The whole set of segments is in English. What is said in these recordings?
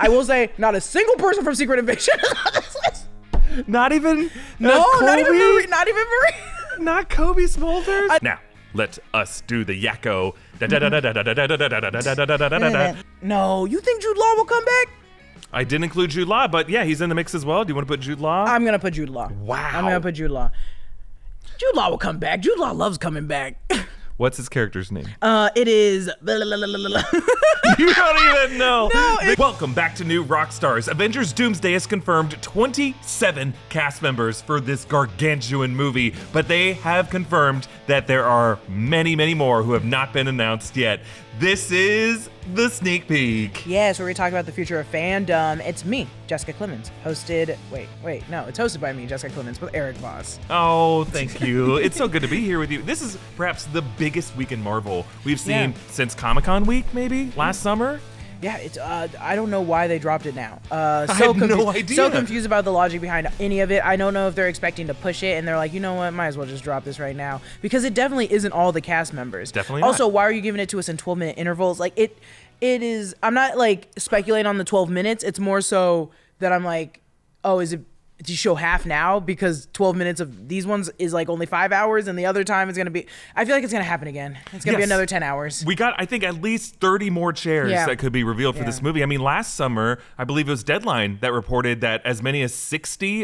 I will say, not a single person from Secret Invasion is on this list. Not even Not Kobe? even Marie. Not even Marie. Not Kobe Smulders? Now, let us do the yakko. No, you think Jude Law will come back? I didn't include Jude Law, but yeah, he's in the mix as well. Do you want to put Jude Law? I'm gonna put Jude Law. Wow. I'm gonna put Jude Law. Jude Law will come back. Jude Law loves coming back. What's his character's name? It is. You don't even know. Welcome back to New Rockstars. Avengers Doomsday has confirmed 27 cast members for this gargantuan movie, but they have confirmed that there are many, many more who have not been announced yet. This is the sneak peek. Yes, where we talk about the future of fandom. It's me, Jessica Clemons, hosted. No, it's hosted by me, Jessica Clemons, with Erik Voss. Oh, thank you. It's so good to be here with you. This is perhaps the biggest week in Marvel we've seen since Comic-Con week, maybe last summer. Yeah, it's. I don't know why they dropped it now. I have no idea. So confused about the logic behind any of it. I don't know if they're expecting to push it, and they're like, you know what, might as well just drop this right now, because it definitely isn't all the cast members. Definitely not. Also, why are you giving it to us in 12-minute intervals? Like it is. I'm not like speculating on the 12 minutes. It's more so that I'm like, oh, is it? Do you show half now because 12 minutes of these ones is like only 5 hours, and the other time is going to be, I feel like it's going to happen again. It's going to be another 10 hours. We got, I think, at least 30 more chairs that could be revealed for this movie. I mean, last summer, I believe it was Deadline that reported that as many as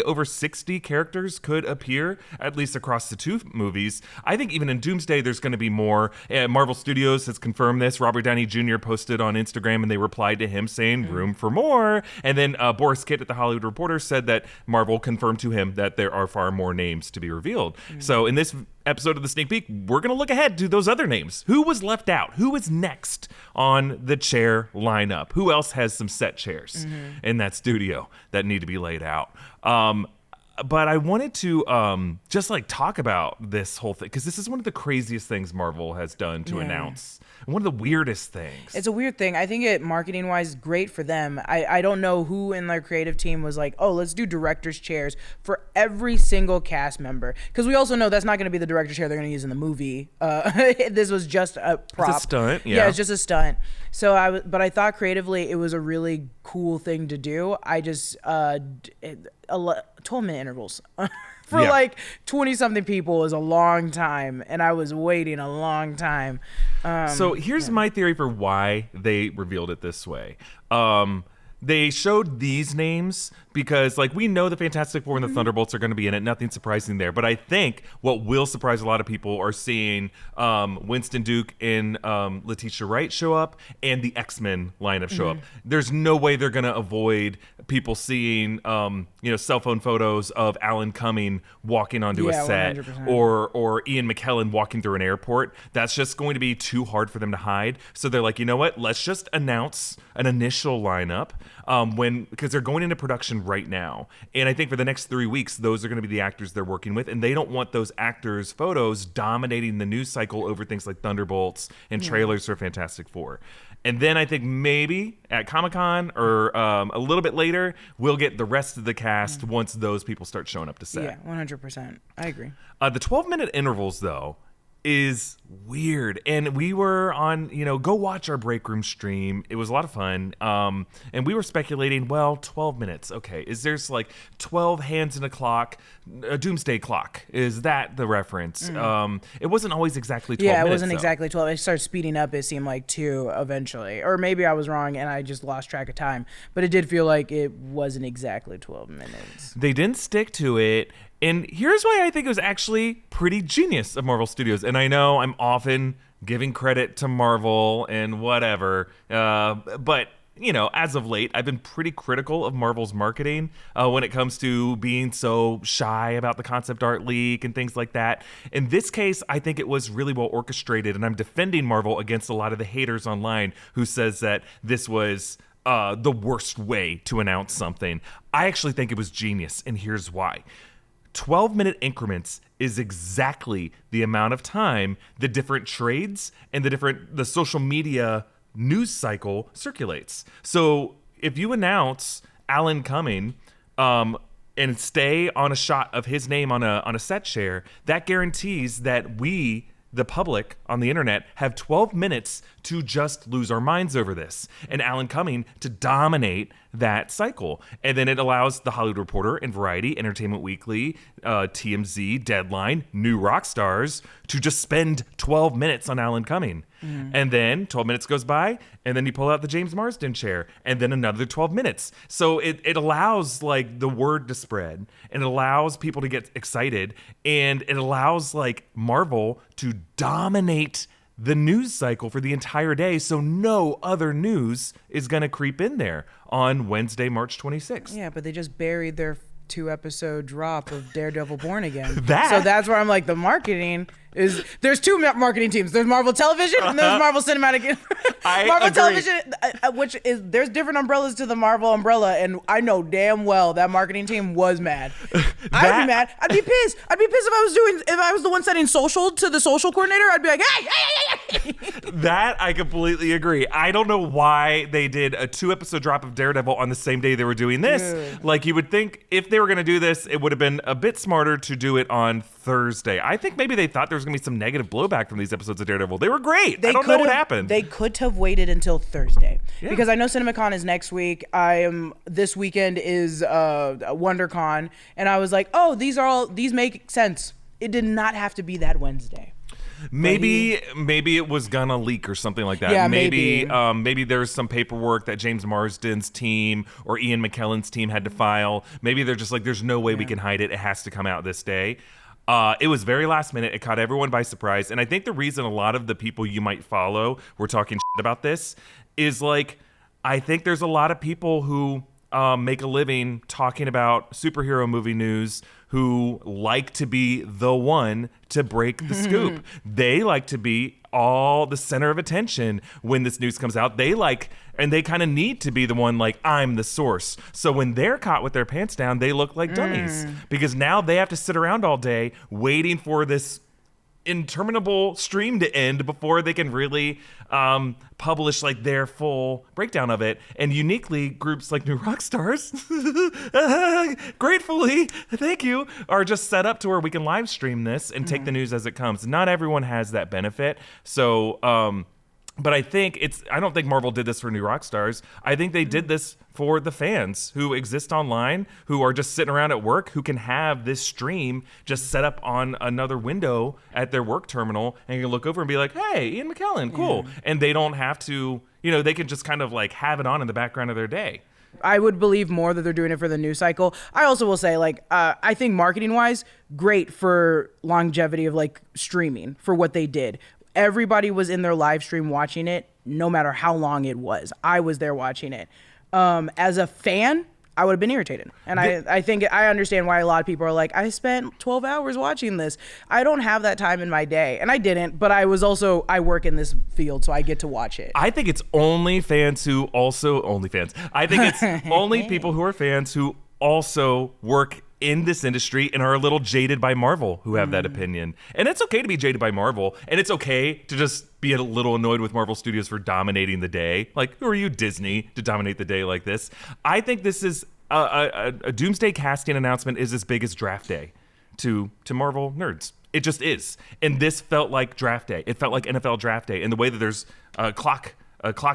over 60 characters could appear, at least across the two movies. I think even in Doomsday, there's going to be more. Marvel Studios has confirmed this. Robert Downey Jr. posted on Instagram, and they replied to him saying, room for more. And then Boris Kitt at The Hollywood Reporter said that Marvel confirmed to him that there are far more names to be revealed. So in this episode of the sneak peek, we're going to look ahead to those other names. Who was left out? Who is next on the chair lineup? Who else has some set chairs in that studio that need to be laid out? But I wanted to just like talk about this whole thing, because this is one of the craziest things Marvel has done to announce. And one of the weirdest things. It's a weird thing. I think it, marketing wise, great for them. I don't know who in their creative team was like, oh, let's do director's chairs for every single cast member. Because we also know that's not going to be the director's chair they're going to use in the movie. This was just a prop. It's a stunt, yeah. It's just a stunt. So but I thought creatively it was a really cool thing to do. I just 12-minute intervals for like 20-something people is a long time, and I was waiting a long time. So here's my theory for why they revealed it this way. They showed these names because, like, we know the Fantastic Four and the Thunderbolts are going to be in it. Nothing surprising there. But I think what will surprise a lot of people are seeing Winston Duke and Letitia Wright show up, and the X-Men lineup show up. There's no way they're going to avoid people seeing, cell phone photos of Alan Cumming walking onto a set, 100%. or Ian McKellen walking through an airport. That's just going to be too hard for them to hide. So they're like, you know what? Let's just announce an initial lineup. Because they're going into production right now. And I think for the next 3 weeks, those are going to be the actors they're working with. And they don't want those actors' photos dominating the news cycle over things like Thunderbolts and trailers for Fantastic Four. And then I think maybe at Comic-Con or a little bit later, we'll get the rest of the cast once those people start showing up to set. Yeah, 100%. I agree. The 12-minute intervals, though, is weird. And we were on, go watch our break room stream. It was a lot of fun. And we were speculating, 12 minutes. Okay, is there's like 12 hands in a clock, a doomsday clock? Is that the reference? It wasn't always exactly 12 minutes. Yeah, it wasn't though. exactly 12. It started speeding up. It seemed like 2 eventually. Or maybe I was wrong and I just lost track of time. But it did feel like it wasn't exactly 12 minutes. They didn't stick to it. And here's why I think it was actually pretty genius of Marvel Studios. And I know I'm often giving credit to Marvel and whatever, but as of late, I've been pretty critical of Marvel's marketing when it comes to being so shy about the concept art leak and things like that. In this case, I think it was really well orchestrated, and I'm defending Marvel against a lot of the haters online who says that this was the worst way to announce something. I actually think it was genius, and here's why. 12-minute increments is exactly the amount of time the different trades and the social media news cycle circulates. So if you announce Alan Cumming and stay on a shot of his name on a set share, that guarantees that we, the public on the internet, have 12 minutes to just lose our minds over this. And Alan Cumming to dominate that cycle. And then it allows The Hollywood Reporter and Variety, Entertainment Weekly, TMZ, Deadline, New Rockstars to just spend 12 minutes on Alan Cumming. And then 12 minutes goes by, and then you pull out the James Marsden chair, and then another 12 minutes. So it allows like the word to spread, and it allows people to get excited, and it allows like Marvel to dominate the news cycle for the entire day, so no other news is going to creep in there on Wednesday, March 26th. Yeah, but they just buried their 2-episode drop of Daredevil Born Again. That? So that's where I'm like, the marketing is, there's two marketing teams. There's Marvel Television and there's Marvel Cinematic. Marvel agree. Television, which is, there's different umbrellas to the Marvel umbrella, and I know damn well that marketing team was mad. I'd be mad. I'd be pissed. If I was the one sending social to the social coordinator, I'd be like, hey. That I completely agree. I don't know why they did a 2-episode drop of Daredevil on the same day they were doing this. Dude. Like, you would think if they were going to do this, it would have been a bit smarter to do it on Thursday. I think maybe they thought there was going to be some negative blowback from these episodes of Daredevil. They were great. I don't know what happened. They could have waited until Thursday because I know CinemaCon is next week. This weekend is WonderCon, and I was like, oh, these make sense. It did not have to be that Wednesday. Maybe it was gonna leak or something like that. Yeah, maybe there's some paperwork that James Marsden's team or Ian McKellen's team had to file. Maybe they're just like, there's no way we can hide it. It has to come out this day. It was very last minute. It caught everyone by surprise. And I think the reason a lot of the people you might follow were talking shit about this is like, I think there's a lot of people who make a living talking about superhero movie news who like to be the one to break the scoop. They like to be all the center of attention when this news comes out. They kind of need to be the one like, I'm the source. So when they're caught with their pants down, they look like dummies because now they have to sit around all day waiting for this interminable stream to end before they can really publish like their full breakdown of it. And uniquely, groups like New Rockstars, gratefully, thank you, are just set up to where we can live stream this and take the news as it comes. Not everyone has that benefit. So, but I don't think Marvel did this for New Rockstars. I think they did this for the fans who exist online, who are just sitting around at work, who can have this stream just set up on another window at their work terminal and can look over and be like, hey, Ian McKellen, cool. And they don't have to, they can just kind of like have it on in the background of their day. I would believe more that they're doing it for the news cycle. I also will say, like, I think marketing-wise, great for longevity of, like, streaming for what they did. Everybody was in their live stream watching it, no matter how long it was. I was there watching it. As a fan, I would have been irritated. And I think I understand why a lot of people are like, I spent 12 hours watching this. I don't have that time in my day. And I didn't, but I work in this field, so I get to watch it. I think it's only fans who also, only fans. I think it's only people who are fans who also work in this industry and are a little jaded by Marvel who have that opinion. And it's okay to be jaded by Marvel, and it's okay to just be a little annoyed with Marvel Studios for dominating the day. Like, who are you, Disney, to dominate the day like this? I think this is a Doomsday casting announcement is as big as draft day to Marvel nerds. It just is. And this felt like draft day. It felt like NFL draft day. And the way that there's a clock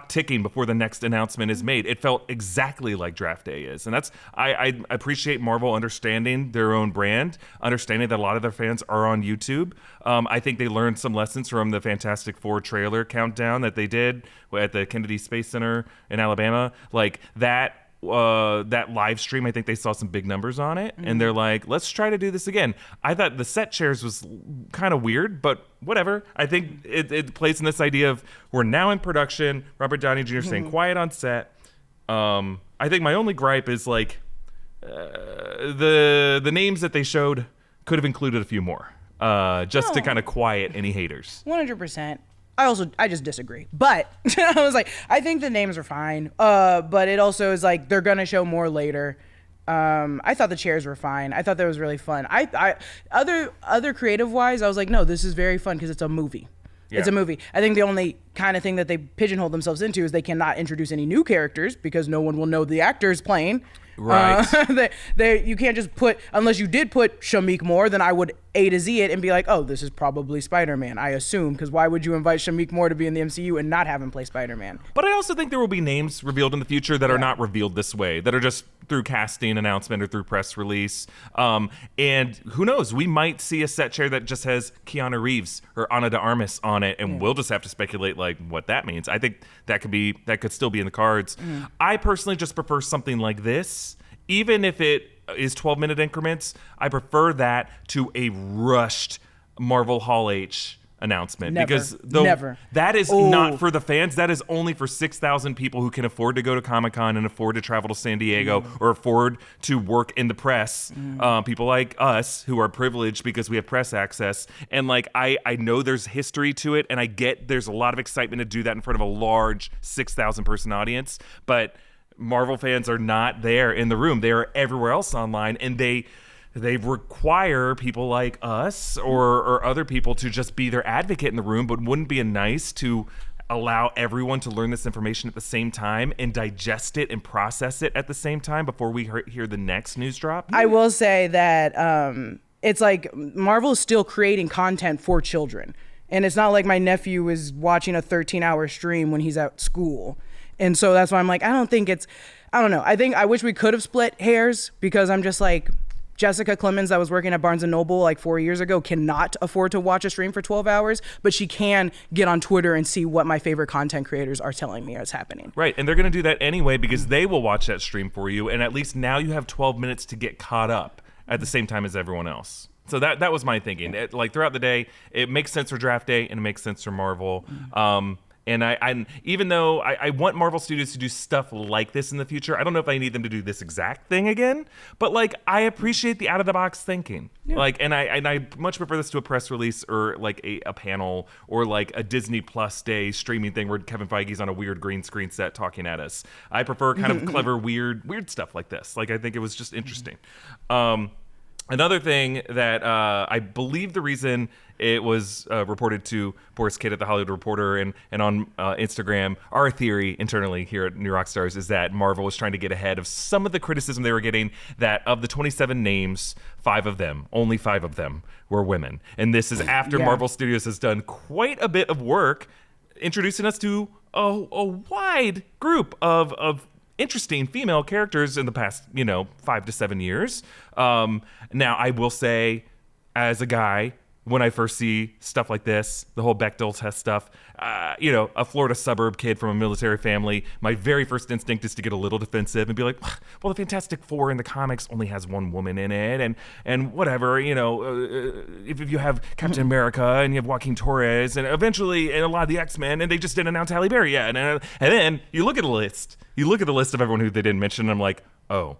ticking before the next announcement is made, it felt exactly like draft day is. And that's, I appreciate Marvel understanding their own brand, understanding that a lot of their fans are on YouTube. I think they learned some lessons from the Fantastic Four trailer countdown that they did at the Kennedy Space Center in Alabama. Like that live stream, I think they saw some big numbers on it, and they're like, let's try to do this again. I thought the set chairs was kind of weird, but whatever. I think it plays in this idea of we're now in production. Robert Downey Jr. staying quiet on set. I think my only gripe is like the names that they showed could have included a few more, just to kind of quiet any haters. 100%. I just disagree. But I was like, I think the names are fine. But it also is like they're gonna show more later. I thought the chairs were fine. I thought that was really fun. Other creative wise, I was like, no, this is very fun because it's a movie. Yeah. It's a movie. I think the only kind of thing that they pigeonhole themselves into is they cannot introduce any new characters because no one will know the actors playing. Right. You can't just put, unless you did put Shamik Moore, then I would A to Z it and be like, oh, this is probably Spider-Man, I assume, because why would you invite Shamik Moore to be in the MCU and not have him play Spider-Man? But I also think there will be names revealed in the future that are not revealed this way, that are just through casting announcement or through press release. And who knows, we might see a set chair that just has Keanu Reeves or Ana de Armas on it, and we'll just have to speculate like what that means. I think that could still be in the cards. I personally just prefer something like this. Even if it is 12-minute increments, I prefer that to a rushed Marvel Hall H announcement. Because that is not for the fans. That is only for 6,000 people who can afford to go to Comic-Con and afford to travel to San Diego or afford to work in the press. People like us who are privileged because we have press access. And like I know there's history to it, and I get there's a lot of excitement to do that in front of a large 6,000 person audience. But Marvel fans are not there in the room. They are everywhere else online, and they require people like us or other people to just be their advocate in the room. But wouldn't it be nice to allow everyone to learn this information at the same time and digest it and process it at the same time before we hear the next news drop? I will say that it's like Marvel is still creating content for children. And it's not like my nephew is watching a 13-hour stream when he's at school. And so that's why I'm like, I don't know. I wish we could have split hairs, because I'm just like, Jessica Clemons that was working at Barnes & Noble like 4 years ago cannot afford to watch a stream for 12 hours, but she can get on Twitter and see what my favorite content creators are telling me is happening. Right, and they're going to do that anyway because they will watch that stream for you, and at least now you have 12 minutes to get caught up at the same time as everyone else. So that was my thinking. Like throughout the day, it makes sense for draft day and it makes sense for Marvel. And I even though I want Marvel Studios to do stuff like this in the future, I don't know if I need them to do this exact thing again. But like, I appreciate the out of the box thinking. Yeah. Like, and I much prefer this to a press release or like a panel or like a Disney Plus Day streaming thing where Kevin Feige's on a weird green screen set talking at us. I prefer kind of clever, weird stuff like this. Like, I think it was just interesting. Another thing that I believe the reason it was reported to Boris Kidd at The Hollywood Reporter and on Instagram, our theory internally here at New Rockstars is that Marvel was trying to get ahead of some of the criticism they were getting that of the 27 names, only five of them were women. And this is after Marvel Studios has done quite a bit of work introducing us to a wide group of interesting female characters in the past, 5 to 7 years. Now, I will say, as a guy, when I first see stuff like this, the whole Bechdel test stuff, a Florida suburb kid from a military family, my very first instinct is to get a little defensive and be like, well, the Fantastic Four in the comics only has one woman in it, and whatever, if you have Captain America and you have Joaquin Torres, and eventually and a lot of the X-Men, and they just didn't announce Halle Berry yet, and then you look at the list of everyone who they didn't mention, and I'm like, oh,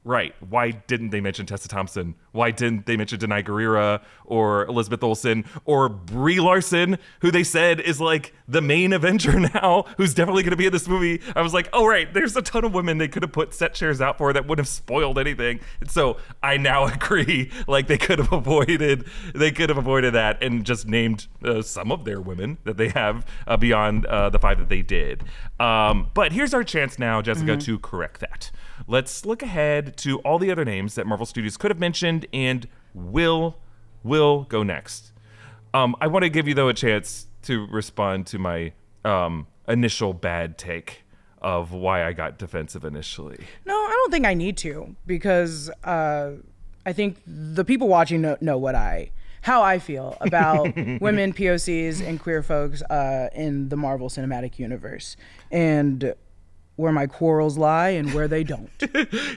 right. Why didn't they mention Tessa Thompson? Why didn't they mention Denai Guerrera or Elizabeth Olsen or Brie Larson, who they said is like the main Avenger now, who's definitely going to be in this movie? I was like, oh, right. There's a ton of women they could have put set chairs out for that wouldn't have spoiled anything. And so I now agree, like they could have avoided that and just named some of their women that they have beyond the five that they did. But here's our chance now, Jessica, to correct that. Let's look ahead to all the other names that Marvel Studios could have mentioned and will go next. I want to give you, though, a chance to respond to my initial bad take of why I got defensive initially. No, I don't think I need to, because I think the people watching know how I feel about women, POCs, and queer folks in the Marvel Cinematic Universe. And where my quarrels lie and where they don't.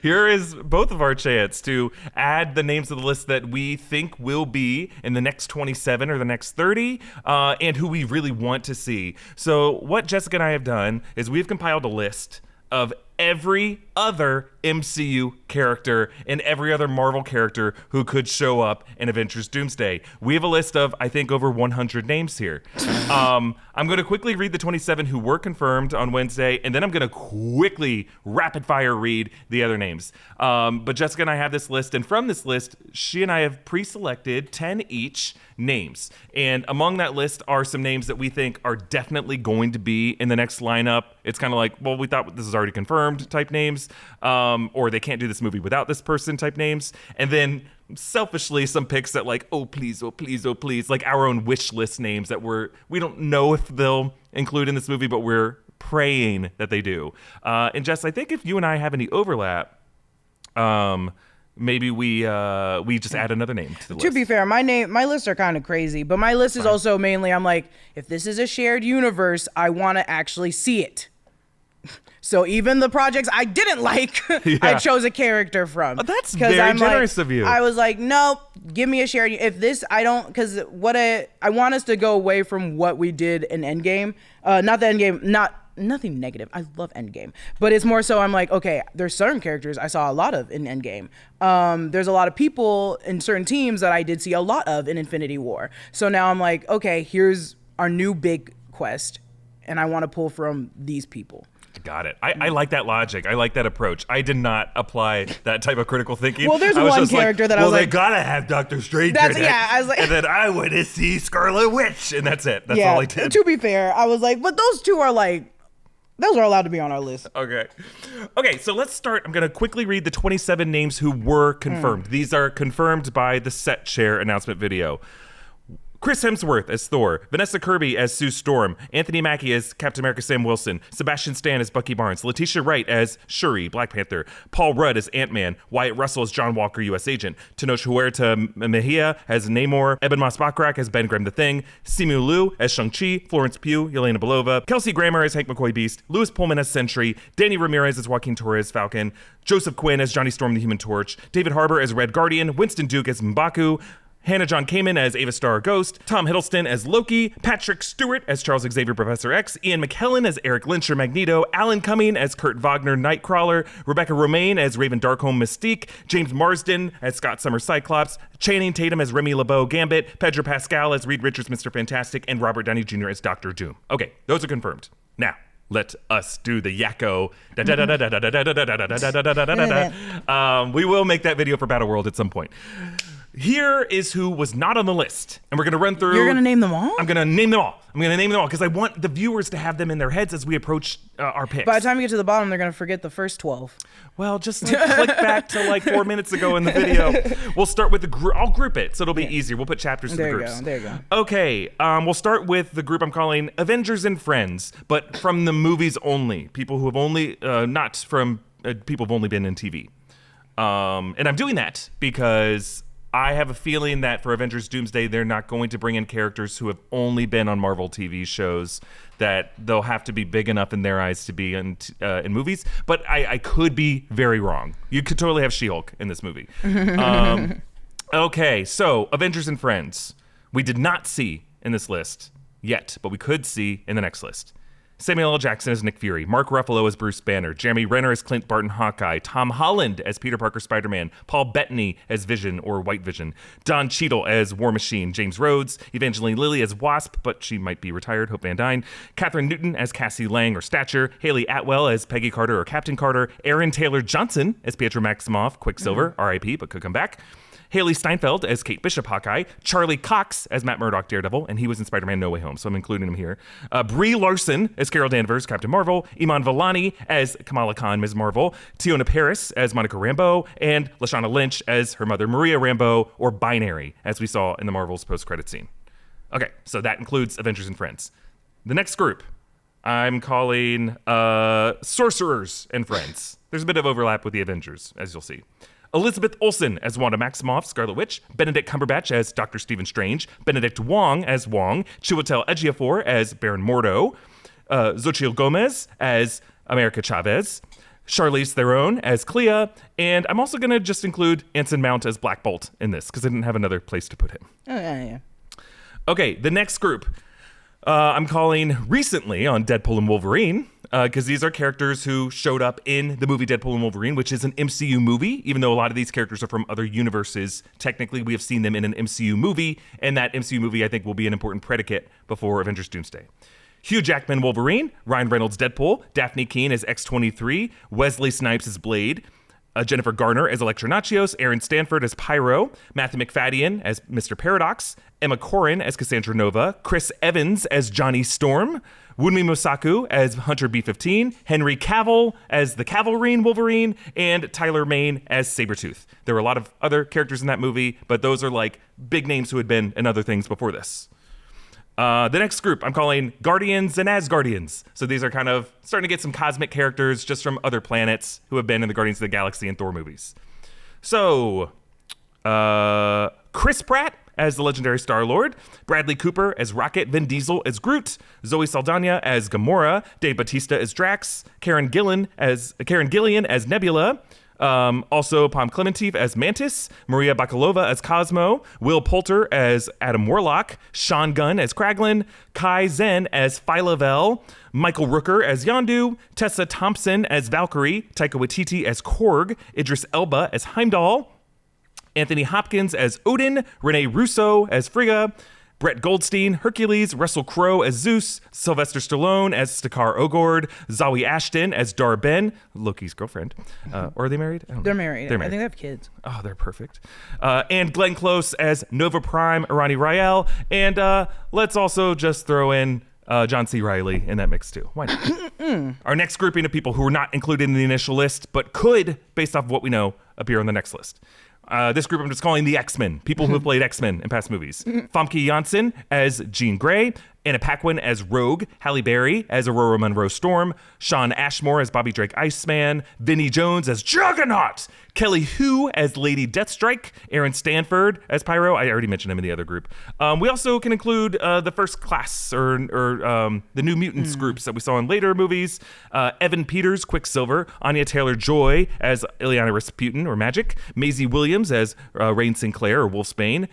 Here is both of our chance to add the names of the list that we think will be in the next 27 or the next 30 and who we really want to see. So what Jessica and I have done is we've compiled a list of every other MCU character and every other Marvel character who could show up in Avengers Doomsday. We have a list of, I think, over 100 names here. I'm going to quickly read the 27 who were confirmed on Wednesday, and then I'm going to quickly rapid fire read the other names. But Jessica and I have this list, and from this list, she and I have pre-selected 10 each names. And among that list are some names that we think are definitely going to be in the next lineup. It's kind of like, well, we thought this is already confirmed type names, or they can't do this movie without this person type names. And then selfishly some picks that like, oh please, oh please, oh please, like our own wish list names that we don't know if they'll include in this movie, but we're praying that they do. And Jess, I think if you and I have any overlap, maybe we just add another name to the list. To be fair, my lists are kind of crazy, but my list is also mainly, I'm like, if this is a shared universe, I want to actually see it. So even the projects I didn't like, I chose a character from. Oh, that's very generous of you. I was like, nope, give me a shared. If this, I don't, because I want us to go away from what we did in Endgame. Not the Endgame, nothing negative. I love Endgame, but it's more so I'm like, okay, there's certain characters I saw a lot of in Endgame. There's a lot of people in certain teams that I did see a lot of in Infinity War. So now I'm like, okay, here's our new big quest, and I want to pull from these people. Got it. I like that logic. I like that approach. I did not apply that type of critical thinking. Well, there's one character that I was like, they gotta have Doctor Strange. I was like, and then I want to see Scarlet Witch, and that's it. That's all I did. To be fair, I was like, but those two are like, those are allowed to be on our list. Okay, so let's start. I'm going to quickly read the 27 names who were confirmed. These are confirmed by the set share announcement video. Chris Hemsworth as Thor, Vanessa Kirby as Sue Storm, Anthony Mackie as Captain America Sam Wilson, Sebastian Stan as Bucky Barnes, Letitia Wright as Shuri, Black Panther, Paul Rudd as Ant-Man, Wyatt Russell as John Walker, U.S. Agent, Tenoch Huerta Mejia as Namor, Eben Moss Bachrach as Ben Grimm the Thing, Simu Liu as Shang-Chi, Florence Pugh, Yelena Belova, Kelsey Grammer as Hank McCoy Beast, Louis Pullman as Sentry, Danny Ramirez as Joaquin Torres Falcon, Joseph Quinn as Johnny Storm the Human Torch, David Harbour as Red Guardian, Winston Duke as M'Baku, Hannah John Kamen as Ava Star Ghost, Tom Hiddleston as Loki, Patrick Stewart as Charles Xavier Professor X, Ian McKellen as Eric Lyncher Magneto, Alan Cumming as Kurt Wagner Nightcrawler, Rebecca Romaine as Raven Darkholme Mystique, James Marsden as Scott Summers Cyclops, Channing Tatum as Remy LeBeau Gambit, Pedro Pascal as Reed Richards Mr. Fantastic, and Robert Downey Jr. as Doctor Doom. Okay, those are confirmed. Now, let us do the yakko. We will make that video for Battle World at some point. Here is who was not on the list. And we're going to run through. You're going to name them all? I'm going to name them all. Because I want the viewers to have them in their heads as we approach our picks. By the time you get to the bottom, they're going to forget the first 12. Well, just click back to like 4 minutes ago in the video. We'll start with the group. I'll group it, so it'll be easier. We'll put chapters to the groups. There you go. Okay, we'll start with the group I'm calling Avengers and Friends, but from the movies only. People who have only, not from people who've only been in TV. And I'm doing that because I have a feeling that for Avengers Doomsday, they're not going to bring in characters who have only been on Marvel TV shows, that they'll have to be big enough in their eyes to be in movies. But I could be very wrong. You could totally have She-Hulk in this movie. Okay, so Avengers and Friends. We did not see in this list yet, but we could see in the next list. Samuel L. Jackson as Nick Fury, Mark Ruffalo as Bruce Banner, Jeremy Renner as Clint Barton Hawkeye, Tom Holland as Peter Parker Spider-Man, Paul Bettany as Vision or White Vision, Don Cheadle as War Machine, James Rhodes, Evangeline Lilly as Wasp, but she might be retired, Hope Van Dyne, Catherine Newton as Cassie Lang or Stature, Haley Atwell as Peggy Carter or Captain Carter, Aaron Taylor Johnson as Pietro Maximoff, Quicksilver, R.I.P., but could come back, Haley Steinfeld as Kate Bishop Hawkeye, Charlie Cox as Matt Murdock Daredevil, and he was in Spider-Man No Way Home, so I'm including him here. Brie Larson as Carol Danvers, Captain Marvel, Iman Vellani as Kamala Khan, Ms. Marvel, Tiona Paris as Monica Rambeau, and Lashana Lynch as her mother Maria Rambeau, or Binary, as we saw in the Marvel's post-credit scene. Okay, so that includes Avengers and Friends. The next group I'm calling Sorcerers and Friends. There's a bit of overlap with the Avengers, as you'll see. Elizabeth Olsen as Wanda Maximoff, Scarlet Witch, Benedict Cumberbatch as Dr. Stephen Strange, Benedict Wong as Wong, Chiwetel Ejiofor as Baron Mordo, Xochitl Gomez as America Chavez, Charlize Theron as Clea, and I'm also going to just include Anson Mount as Black Bolt in this, because I didn't have another place to put him. Oh, yeah. Okay, the next group I'm calling recently on Deadpool and Wolverine, because these are characters who showed up in the movie Deadpool and Wolverine, which is an MCU movie. Even though a lot of these characters are from other universes, technically we have seen them in an MCU movie, and that MCU movie I think will be an important predicate before Avengers Doomsday. Hugh Jackman Wolverine, Ryan Reynolds Deadpool, Daphne Keane as X-23, Wesley Snipes as Blade, Jennifer Garner as Electra Nachios, Aaron Stanford as Pyro, Matthew McFadden as Mr. Paradox, Emma Corrin as Cassandra Nova, Chris Evans as Johnny Storm, Wunmi Mosaku as Hunter B-15, Henry Cavill as the Cavalrine Wolverine, and Tyler Mane as Sabretooth. There were a lot of other characters in that movie, but those are like big names who had been in other things before this. The next group I'm calling Guardians and Asgardians. So these are kind of starting to get some cosmic characters just from other planets who have been in the Guardians of the Galaxy and Thor movies. So, Chris Pratt as the legendary Star-Lord, Bradley Cooper as Rocket, Vin Diesel as Groot, Zoe Saldana as Gamora, Dave Bautista as Drax, Karen Gillan as Nebula, also Pom Klementieff as Mantis, Maria Bakalova as Cosmo, Will Poulter as Adam Warlock, Sean Gunn as Kraglin, Kai Zen as Phyla-Vell, Michael Rooker as Yondu, Tessa Thompson as Valkyrie, Taika Waititi as Korg, Idris Elba as Heimdall, Anthony Hopkins as Odin, Rene Russo as Frigga, Brett Goldstein, Hercules, Russell Crowe as Zeus, Sylvester Stallone as Stakar Ogord, Zawe Ashton as Dar-Ben, Loki's girlfriend. Or are they married? They're married. They're married. I think they have kids. Oh, they're perfect. And Glenn Close as Nova Prime, Irani Rael. And let's also just throw in John C. Reilly in that mix too. Why not? Our next grouping of people who were not included in the initial list, but could, based off of what we know, appear on the next list. This group I'm just calling the X-Men, people who have played X-Men in past movies. Famke Janssen as Jean Grey, Anna Paquin as Rogue, Halle Berry as Aurora Monroe Storm, Sean Ashmore as Bobby Drake Iceman, Vinnie Jones as Juggernaut, Kelly Hu as Lady Deathstrike, Aaron Stanford as Pyro. I already mentioned him in the other group. We also can include the First Class or the New Mutants groups that we saw in later movies. Evan Peters, Quicksilver, Anya Taylor-Joy as Ileana Rasputin or Magic, Maisie Williams as Rain Sinclair or Wolfsbane.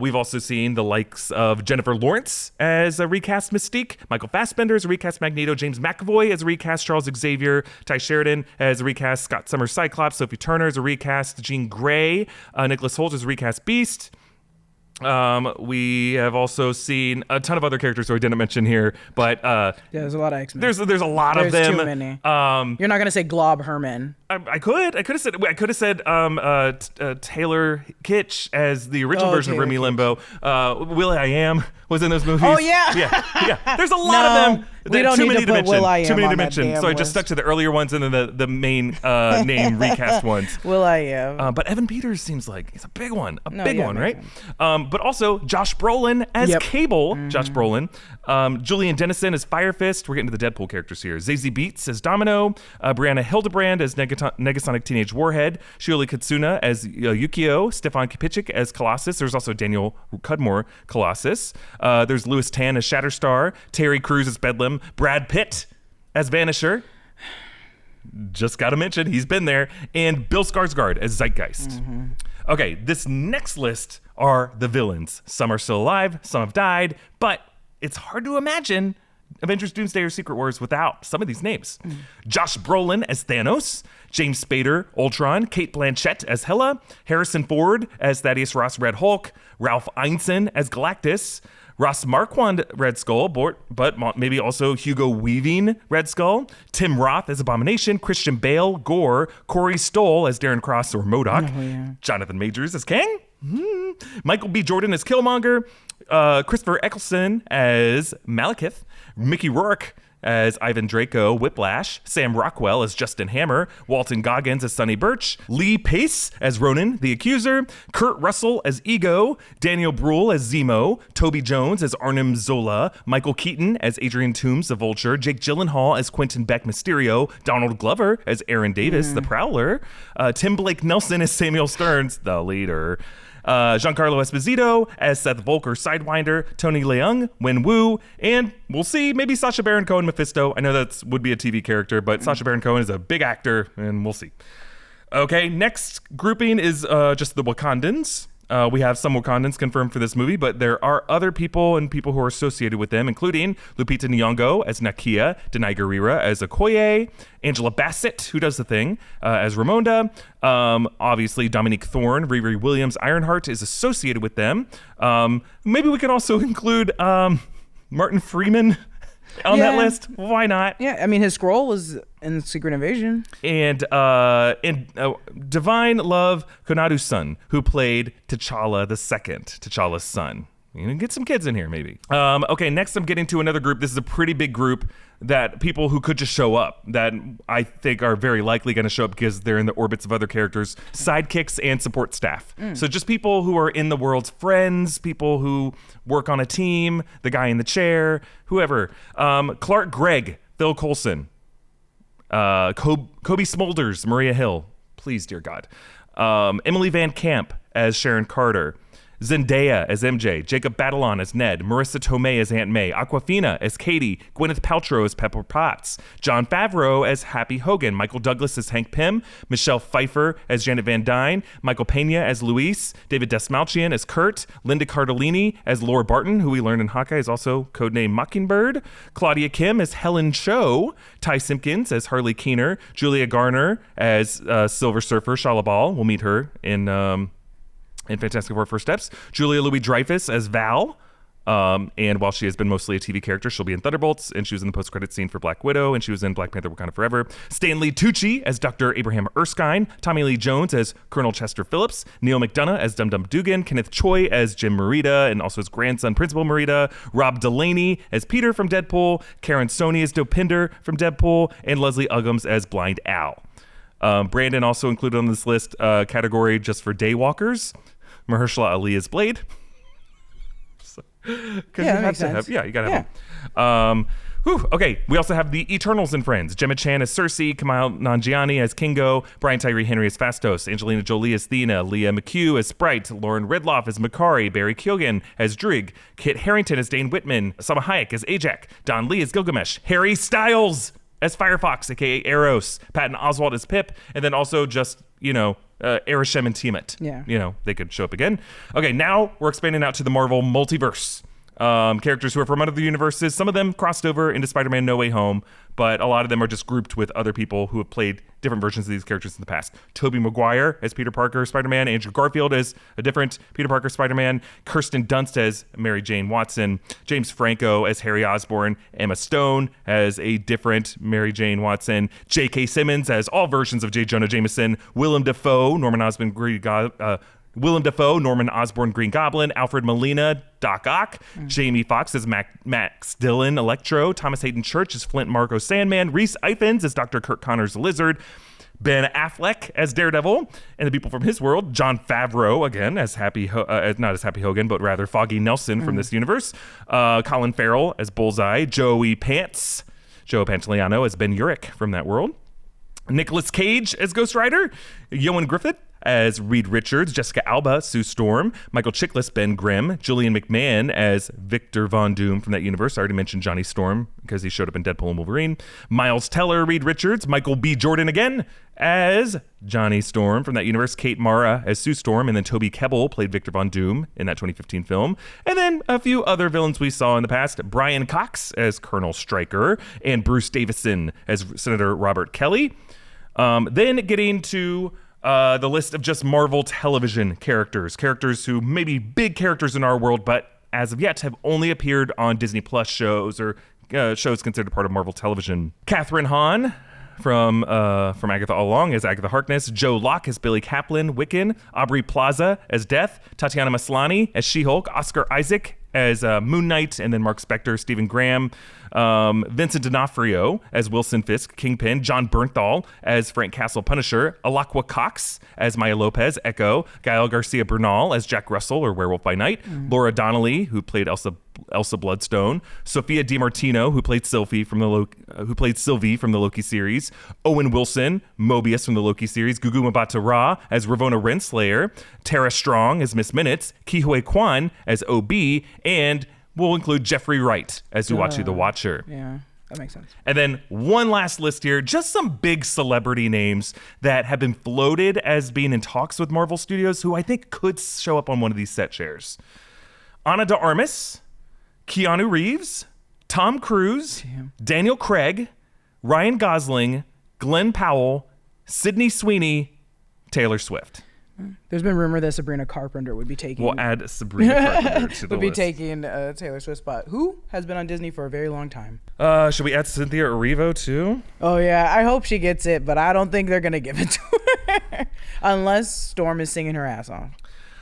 We've also seen the likes of Jennifer Lawrence as a recast Mystique, Michael Fassbender as a recast Magneto, James McAvoy as a recast Charles Xavier, Ty Sheridan as a recast Scott Summers Cyclops, Sophie Turner as a recast Jean Grey, Nicholas Hoult as a recast Beast. We have also seen a ton of other characters who I didn't mention here, but yeah, there's a lot of X-Men. There's a lot of them. Too many. You're not gonna say Glob Herman. I could have said Taylor Kitsch as the original version of Remy Limbo. Will.i.am was in those movies. Oh yeah, yeah. There's a lot of them. We don't need to put Will.i.am Too many to on mention. that damn So I just list. stuck to the earlier ones and then the main name recast ones. Will.i.am. But Evan Peters seems like he's a big one, Yeah, right? But also Josh Brolin as Cable. Josh Brolin. Julian Dennison as Fire Fist. We're getting to the Deadpool characters here. Zazie Beetz as Domino. Brianna Hildebrand as Negasonic Teenage Warhead. Shioli Katsuna as Yukio. Stefan Kapicic as Colossus. There's also Daniel Cudmore Colossus. There's Louis Tan as Shatterstar. Terry Crews as Bedlam. Brad Pitt as Vanisher. Just gotta mention, he's been there. And Bill Skarsgård as Zeitgeist. Okay, this next list are the villains. Some are still alive, some have died, but it's hard to imagine Avengers Doomsday or Secret Wars without some of these names. Josh Brolin as Thanos, James Spader, Ultron, Kate Blanchett as Hela, Harrison Ford as Thaddeus Ross Red Hulk, Ralph Ineson as Galactus, Ross Marquand Red Skull, but maybe also Hugo Weaving Red Skull, Tim Roth as Abomination, Christian Bale, Gore, Corey Stoll as Darren Cross or MODOK, Jonathan Majors as Kang, Michael B. Jordan as Killmonger, Christopher Eccleston as Malekith, Mickey Rourke as Ivan Draco Whiplash, Sam Rockwell as Justin Hammer, Walton Goggins as Sonny Birch, Lee Pace as Ronan the Accuser, Kurt Russell as Ego, Daniel Bruhl as Zemo, Toby Jones as Arnim Zola, Michael Keaton as Adrian Toomes the Vulture, Jake Gyllenhaal as Quentin Beck Mysterio, Donald Glover as Aaron Davis the Prowler, Tim Blake Nelson as Samuel Stearns the Leader, Giancarlo Esposito as Seth Volker Sidewinder, Tony Leung, Wen Wu, and we'll see, maybe Sacha Baron Cohen Mephisto. I know that would be a TV character, but Sacha Baron Cohen is a big actor, and we'll see. Okay, next grouping is just the Wakandans. We have some Wakandans confirmed for this movie, but there are other people and people who are associated with them, including Lupita Nyong'o as Nakia, Denai Guerrera as Okoye, Angela Bassett, who does the thing, as Ramonda. Obviously, Dominique Thorne, Riri Williams, Ironheart is associated with them. Maybe we can also include Martin Freeman on that list. Why not? Yeah, I mean, his scroll was in Secret Invasion. And Divine Love Konadu's son, who played T'Challa II, T'Challa's son. You can get some kids in here, maybe. Okay, next I'm getting to another group. This is a pretty big group that people who could just show up, that I think are very likely going to show up because they're in the orbits of other characters, sidekicks and support staff. So just people who are in the world's friends, people who work on a team, the guy in the chair, whoever. Clark Gregg, Phil Coulson, Kobe Smulders, Maria Hill, please, dear God. Emily Van Camp as Sharon Carter. Zendaya as MJ, Jacob Batalon as Ned, Marissa Tomei as Aunt May, Awkwafina as Katie, Gwyneth Paltrow as Pepper Potts, Jon Favreau as Happy Hogan, Michael Douglas as Hank Pym, Michelle Pfeiffer as Janet Van Dyne, Michael Pena as Luis, David Desmalchian as Kurt, Linda Cardellini as Laura Barton, who we learned in Hawkeye is also codenamed Mockingbird, Claudia Kim as Helen Cho, Ty Simpkins as Harley Keener, Julia Garner as Silver Surfer Shalabal. We'll meet her in Fantastic Four First Steps. Julia Louis-Dreyfus as Val. And while she has been mostly a TV character, she'll be in Thunderbolts, and she was in the post-credit scene for Black Widow, and she was in Black Panther Wakanda Forever. Stanley Tucci as Dr. Abraham Erskine. Tommy Lee Jones as Colonel Chester Phillips. Neil McDonough as Dum Dum Dugan. Kenneth Choi as Jim Morita, and also his grandson, Principal Morita. Rob Delaney as Peter from Deadpool. Karen Sony as Dopinder from Deadpool. And Leslie Uggams as Blind Al. Brandon also included on this list category just for Daywalkers. Mahershala Ali as Blade. Because you have to have, you gotta have them. Okay, we also have the Eternals and Friends. Gemma Chan as Cersei, Kamal Nanjiani as Kingo, Brian Tyree Henry as Fastos, Angelina Jolie as Thena, Leah McHugh as Sprite, Lauren Ridloff as Makari, Barry Keoghan as Drig, Kit Harington as Dane Whitman, Salma Hayek as Ajak, Don Lee as Gilgamesh, Harry Styles as Firefox, aka Eros, Patton Oswalt as Pip, and then also just, Arishem and Tiamat. Yeah. They could show up again. Okay, now we're expanding out to the Marvel Multiverse. Characters who are from other universes. Some of them crossed over into Spider-Man No Way Home, but a lot of them are just grouped with other people who have played different versions of these characters in the past. Tobey Maguire as Peter Parker Spider-Man, Andrew Garfield as a different Peter Parker Spider-Man, Kirsten Dunst as Mary Jane Watson, James Franco as Harry Osborn, Emma Stone as a different Mary Jane Watson, J.K. Simmons as all versions of J. Jonah Jameson, Willem Dafoe, Norman Osborn Green Goblin, Alfred Molina, Doc Ock, Jamie Foxx as Max Dillon, Electro, Thomas Hayden Church as Flint Marko Sandman, Rhys Ifans as Dr. Kirk Connors the Lizard, Ben Affleck as Daredevil, and the people from his world, Jon Favreau, again, as not as Happy Hogan, but rather Foggy Nelson from this universe, Colin Farrell as Bullseye, Joe Pantoliano as Ben Urich from that world, Nicolas Cage as Ghost Rider, Ewan Griffith as Reed Richards, Jessica Alba, Sue Storm, Michael Chiklis, Ben Grimm, Julian McMahon as Victor Von Doom from that universe. I already mentioned Johnny Storm because he showed up in Deadpool and Wolverine. Miles Teller, Reed Richards, Michael B. Jordan again as Johnny Storm from that universe, Kate Mara as Sue Storm, and then Toby Kebbell played Victor Von Doom in that 2015 film. And then a few other villains we saw in the past, Brian Cox as Colonel Stryker, and Bruce Davison as Senator Robert Kelly. Then getting to the list of just Marvel television characters who may be big characters in our world, but as of yet have only appeared on Disney Plus shows or shows considered part of Marvel television. Catherine Hahn from Agatha All Along as Agatha Harkness, Joe Locke as Billy Kaplan, Wiccan, Aubrey Plaza as Death, Tatiana Maslany as She-Hulk, Oscar Isaac as Moon Knight, and then Mark Spector, Stephen Graham, Vincent D'Onofrio as Wilson Fisk, Kingpin, John Bernthal as Frank Castle, Punisher, Alakwa Cox as Maya Lopez, Echo, Gael Garcia Bernal as Jack Russell or Werewolf by Night, Laura Donnelly, who played Elsa Bloodstone, Sophia DiMartino, who played Sylvie from the Loki series, Owen Wilson, Mobius from the Loki series, Gugu Mbatha-Raw as Ravonna Renslayer, Tara Strong as Miss Minutes, Ki-Hoi Kwan as OB, and we'll include Jeffrey Wright as Uatu the Watcher. Yeah. That makes sense. And then one last list here, just some big celebrity names that have been floated as being in talks with Marvel Studios who I think could show up on one of these set chairs. Ana de Armas, Keanu Reeves, Tom Cruise, Daniel Craig, Ryan Gosling, Glenn Powell, Sydney Sweeney, Taylor Swift. There's been rumor that Sabrina Carpenter would be taking. We'll add Sabrina Carpenter to the would be list. taking Taylor Swift's spot, who has been on Disney for a very long time. Should we add Cynthia Erivo too? Oh yeah, I hope she gets it, but I don't think they're gonna give it to her unless Storm is singing her ass off.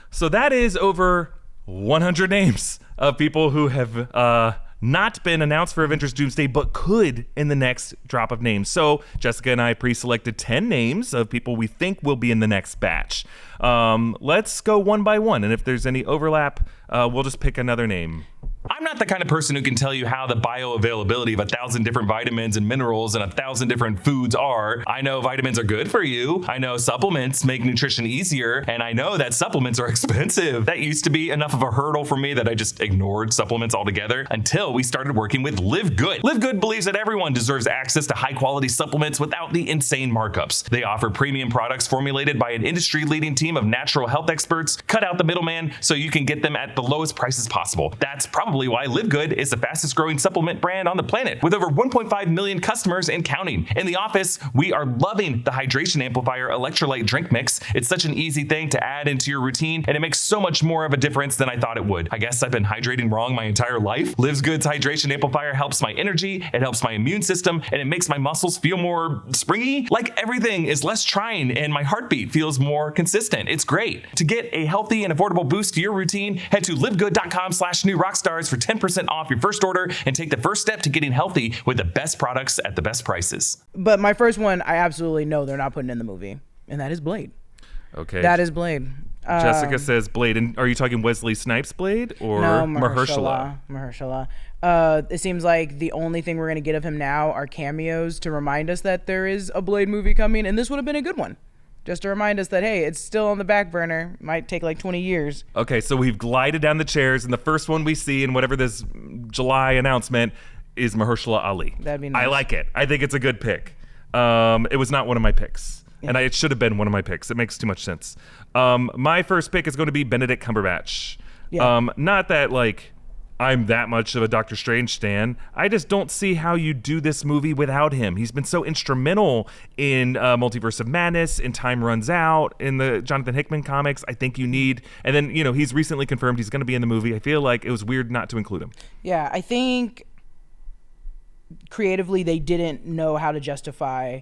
So that is over 100 names of people who have not been announced for Avengers Doomsday, but could in the next drop of names. So Jessica and I pre-selected 10 names of people we think will be in the next batch. Let's go one by one, and if there's any overlap, we'll just pick another name. I'm not the kind of person who can tell you how the bioavailability of 1,000 different vitamins and minerals and 1,000 different foods are. I know vitamins are good for you. I know supplements make nutrition easier. And I know that supplements are expensive. That used to be enough of a hurdle for me that I just ignored supplements altogether until we started working with Live Good. Live Good believes that everyone deserves access to high quality supplements without the insane markups. They offer premium products formulated by an industry leading team of natural health experts. Cut out the middleman so you can get them at the lowest prices possible. That's probably why Live Good is the fastest growing supplement brand on the planet with over 1.5 million customers and counting. In the office, we are loving the Hydration Amplifier Electrolyte Drink Mix. It's such an easy thing to add into your routine, and it makes so much more of a difference than I thought it would. I guess I've been hydrating wrong my entire life. Live Good's Hydration Amplifier helps my energy, it helps my immune system, and it makes my muscles feel more springy. Like everything is less trying, and my heartbeat feels more consistent. It's great. To get a healthy and affordable boost to your routine, head to livegood.com/newrockstars for 10% off your first order and take the first step to getting healthy with the best products at the best prices. But my first one, I absolutely know they're not putting in the movie, and that is Blade. Okay. That is Blade. Jessica says Blade. And are you talking Wesley Snipes Blade or No, Mahershala? Mahershala. It seems like the only thing we're going to get of him now are cameos to remind us that there is a Blade movie coming, and this would have been a good one. Just to remind us that, hey, it's still on the back burner. Might take like 20 years. Okay, so we've glided down the chairs, and the first one we see in whatever this July announcement is Mahershala Ali. That'd be nice. I like it. I think it's a good pick. It was not one of my picks. And it should have been one of my picks. It makes too much sense. My first pick is going to be Benedict Cumberbatch. Yeah. Not that, like, I'm that much of a Doctor Strange stan. I just don't see how you do this movie without him. He's been so instrumental in Multiverse of Madness, in Time Runs Out, in the Jonathan Hickman comics. I think you need... And then, you know, he's recently confirmed he's going to be in the movie. I feel like it was weird not to include him. Yeah, I think creatively they didn't know how to justify...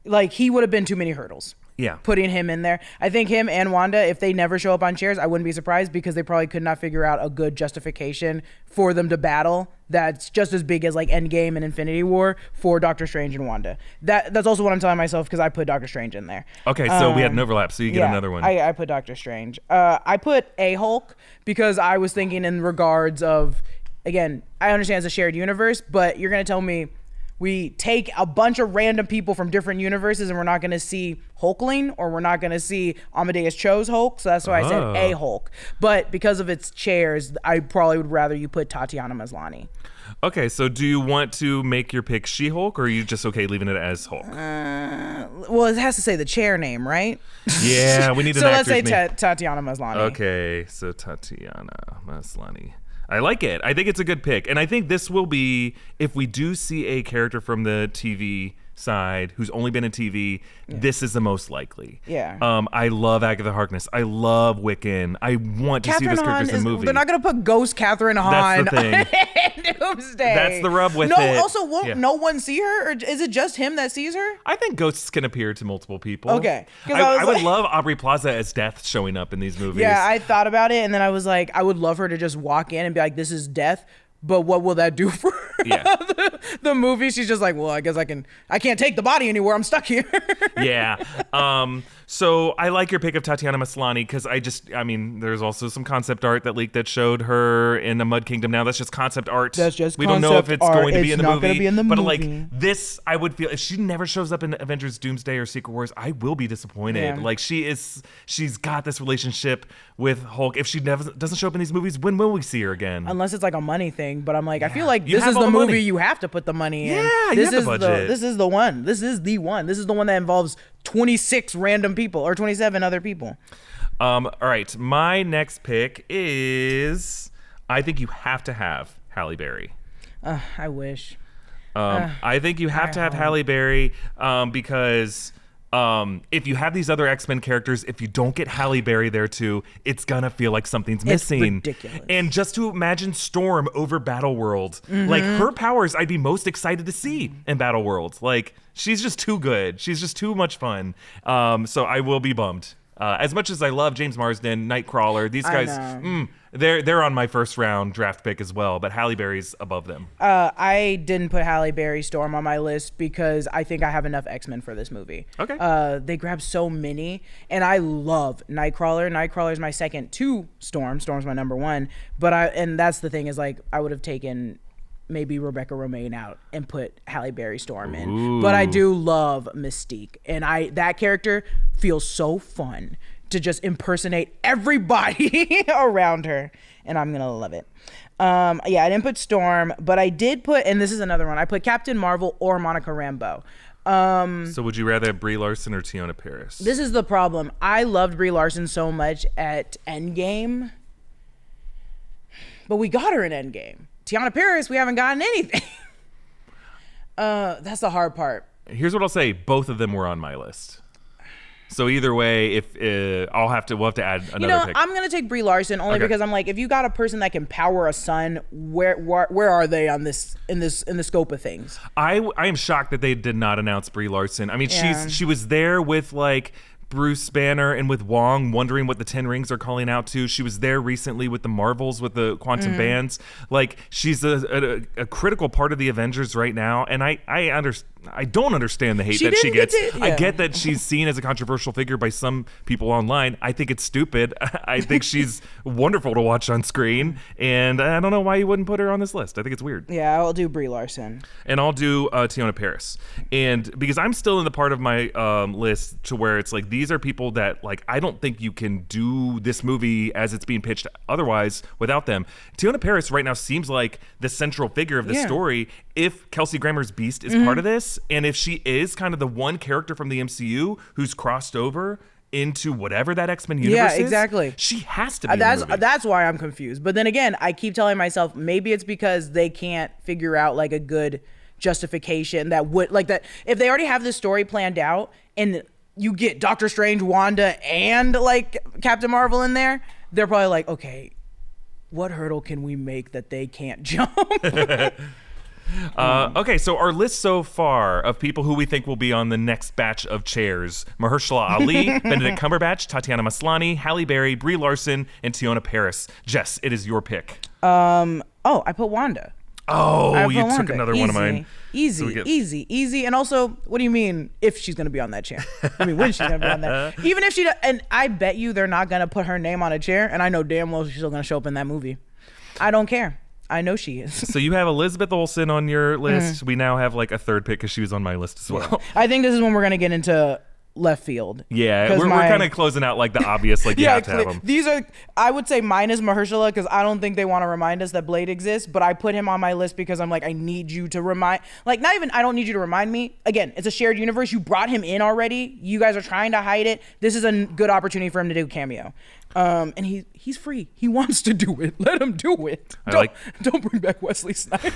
Like, he would have been too many hurdles. Yeah. Putting him in there. I think him and Wanda, if they never show up on chairs, I wouldn't be surprised because they probably could not figure out a good justification for them to battle that's just as big as like Endgame and Infinity War for Doctor Strange and Wanda. That's also what I'm telling myself because I put Doctor Strange in there. Okay, so we had an overlap, so you get another one. I put Doctor Strange. I put A-Hulk because I was thinking in regards of, again, I understand it's a shared universe, but you're going to tell me we take a bunch of random people from different universes and we're not going to see Hulkling or we're not going to see Amadeus Cho's Hulk. So that's why I said a Hulk. But because of its chairs, I probably would rather you put Tatiana Maslany. Okay, so do you want to make your pick She-Hulk or are you just okay leaving it as Hulk? Well, it has to say the chair name, right? Yeah, we need an so actor's let's say name. Tatiana Maslany. Okay, so Tatiana Maslany. I like it. I think it's a good pick. And I think this will be, if we do see a character from the TV side who's only been in TV, this is the most likely. Yeah. I love Agatha Harkness. I love Wiccan. I want to see those characters in the movie. They're not going to put Ghost Catherine Hahn That's the thing. in Doomsday. That's the rub with it. No, also, won't no one see her? Or is it just him that sees her? I think ghosts can appear to multiple people. Okay. I would love Aubrey Plaza as Death showing up in these movies. Yeah, I thought about it, and then I was like, I would love her to just walk in and be like, this is Death. But what will that do for the movie? She's just like, well, I guess I can't take the body anywhere. I'm stuck here. Yeah. So I like your pick of Tatiana Maslany because there's also some concept art that leaked that showed her in the Mud Kingdom. Now that's just concept art. That's just we don't know if it's going to be in the movie. It's not going to be in the but movie. Like this, I would feel if she never shows up in Avengers Doomsday or Secret Wars, I will be disappointed. Yeah. Like she's got this relationship with Hulk. If she never doesn't show up in these movies, when will we see her again? Unless it's like a money thing. anything, but I'm like, I feel like You this have is all the the movie money. you have to put the money in. Yeah, you this have the is budget. This is the one. This is the one. This is the one that involves 26 random people or 27 other people. All right, my next pick is I think you have to have Halle Berry. I wish. I think you have to have Halle Berry because if you have these other X-Men characters, if you don't get Halle Berry there too, it's gonna feel like something's missing. Ridiculous. And just to imagine Storm over Battleworld, like her powers, I'd be most excited to see in Battleworld. Like she's just too good. She's just too much fun. So I will be bummed. As much as I love James Marsden, Nightcrawler, these guys, they're on my first round draft pick as well. But Halle Berry's above them. I didn't put Halle Berry Storm on my list because I think I have enough X-Men for this movie. Okay. They grab so many, and I love Nightcrawler. Nightcrawler's my second to Storm. Storm's my number one. And that's the thing is like I would have taken maybe Rebecca Romaine out and put Halle Berry Storm in. Ooh. But I do love Mystique, and that character feels so fun to just impersonate everybody around her, and I'm gonna love it. I didn't put Storm, but I did put, and this is another one, I put Captain Marvel or Monica Rambeau. So would you rather have Brie Larson or Tiona Paris? This is the problem. I loved Brie Larson so much at Endgame, but we got her in Endgame. Tiana Paris, we haven't gotten anything. That's the hard part. Here's what I'll say: both of them were on my list. So either way, if we'll have to add another pick. I'm gonna take Brie Larson only because I'm like, if you got a person that can power a sun, where are they on this in the scope of things? I am shocked that they did not announce Brie Larson. I mean, she was there with like Bruce Banner and with Wong, wondering what the 10 Rings are calling out to. She was there recently with the Marvels, with the Quantum Bands. Like, she's a critical part of the Avengers right now, and I don't understand the hate that she gets. I get that she's seen as a controversial figure by some people online. I think it's stupid. I think she's wonderful to watch on screen, and I don't know why you wouldn't put her on this list. I think it's weird. Yeah, I'll do Brie Larson. And I'll do Tiona Paris. And because I'm still in the part of my list to where it's like, these are people that, like, I don't think you can do this movie as it's being pitched otherwise without them. Tiona Paris right now seems like the central figure of the story. If Kelsey Grammer's Beast is part of this, and if she is kind of the one character from the MCU who's crossed over into whatever that X-Men universe is, exactly. she has to be in the movie. That's why I'm confused. But then again, I keep telling myself maybe it's because they can't figure out like a good justification that would, like, that if they already have this story planned out and you get Doctor Strange, Wanda, and like Captain Marvel in there, they're probably like, okay, what hurdle can we make that they can't jump? Okay, so our list so far of people who we think will be on the next batch of chairs: Mahershala Ali, Benedict Cumberbatch, Tatiana Maslany, Halle Berry, Brie Larson, and Tiona Paris. Jess, it is your pick. I put Wanda. Oh, you took another one of mine. Easy. And also, what do you mean if she's going to be on that chair? I mean, when she's going to be on that? Even if she, and I bet you they're not going to put her name on a chair, and I know damn well she's still going to show up in that movie. I don't care. I know she is. So you have Elizabeth Olsen on your list. We now have like a third pick because she was on my list as well. I think this is when we're going to get into left field. Yeah, we're kind of closing out like the obvious, like you have to have them. These are, I would say minus Mahershala because I don't think they want to remind us that Blade exists, but I put him on my list because I'm like, I need you to remind, like, not even, I don't need you to remind me. Again, it's a shared universe. You brought him in already. You guys are trying to hide it. This is a good opportunity for him to do a cameo. And he's free. He wants to do it. Let him do it. Don't bring back Wesley Snipes.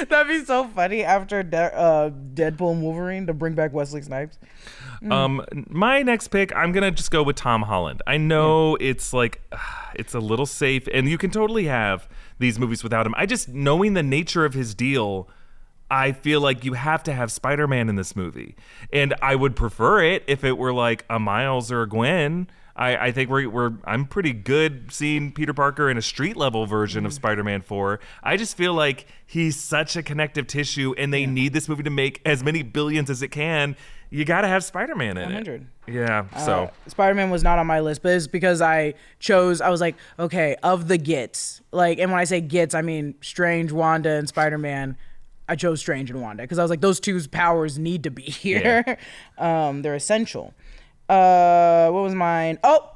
That'd be so funny after Deadpool and Wolverine to bring back Wesley Snipes. My next pick, I'm gonna just go with Tom Holland. I know it's like it's a little safe, and you can totally have these movies without him. I just, knowing the nature of his deal, I feel like you have to have Spider-Man in this movie, and I would prefer it if it were like a Miles or a Gwen. I think I'm pretty good seeing Peter Parker in a street level version of Spider-Man 4. I just feel like he's such a connective tissue, and they need this movie to make as many billions as it can. You got to have Spider-Man in 100. it. Yeah, so. Spider-Man was not on my list, but it's because I was like, okay, of the gets, like, and when I say gets, I mean Strange, Wanda, and Spider-Man. I chose Strange and Wanda because I was like, those two's powers need to be here. Yeah. They're essential. What was mine? Oh,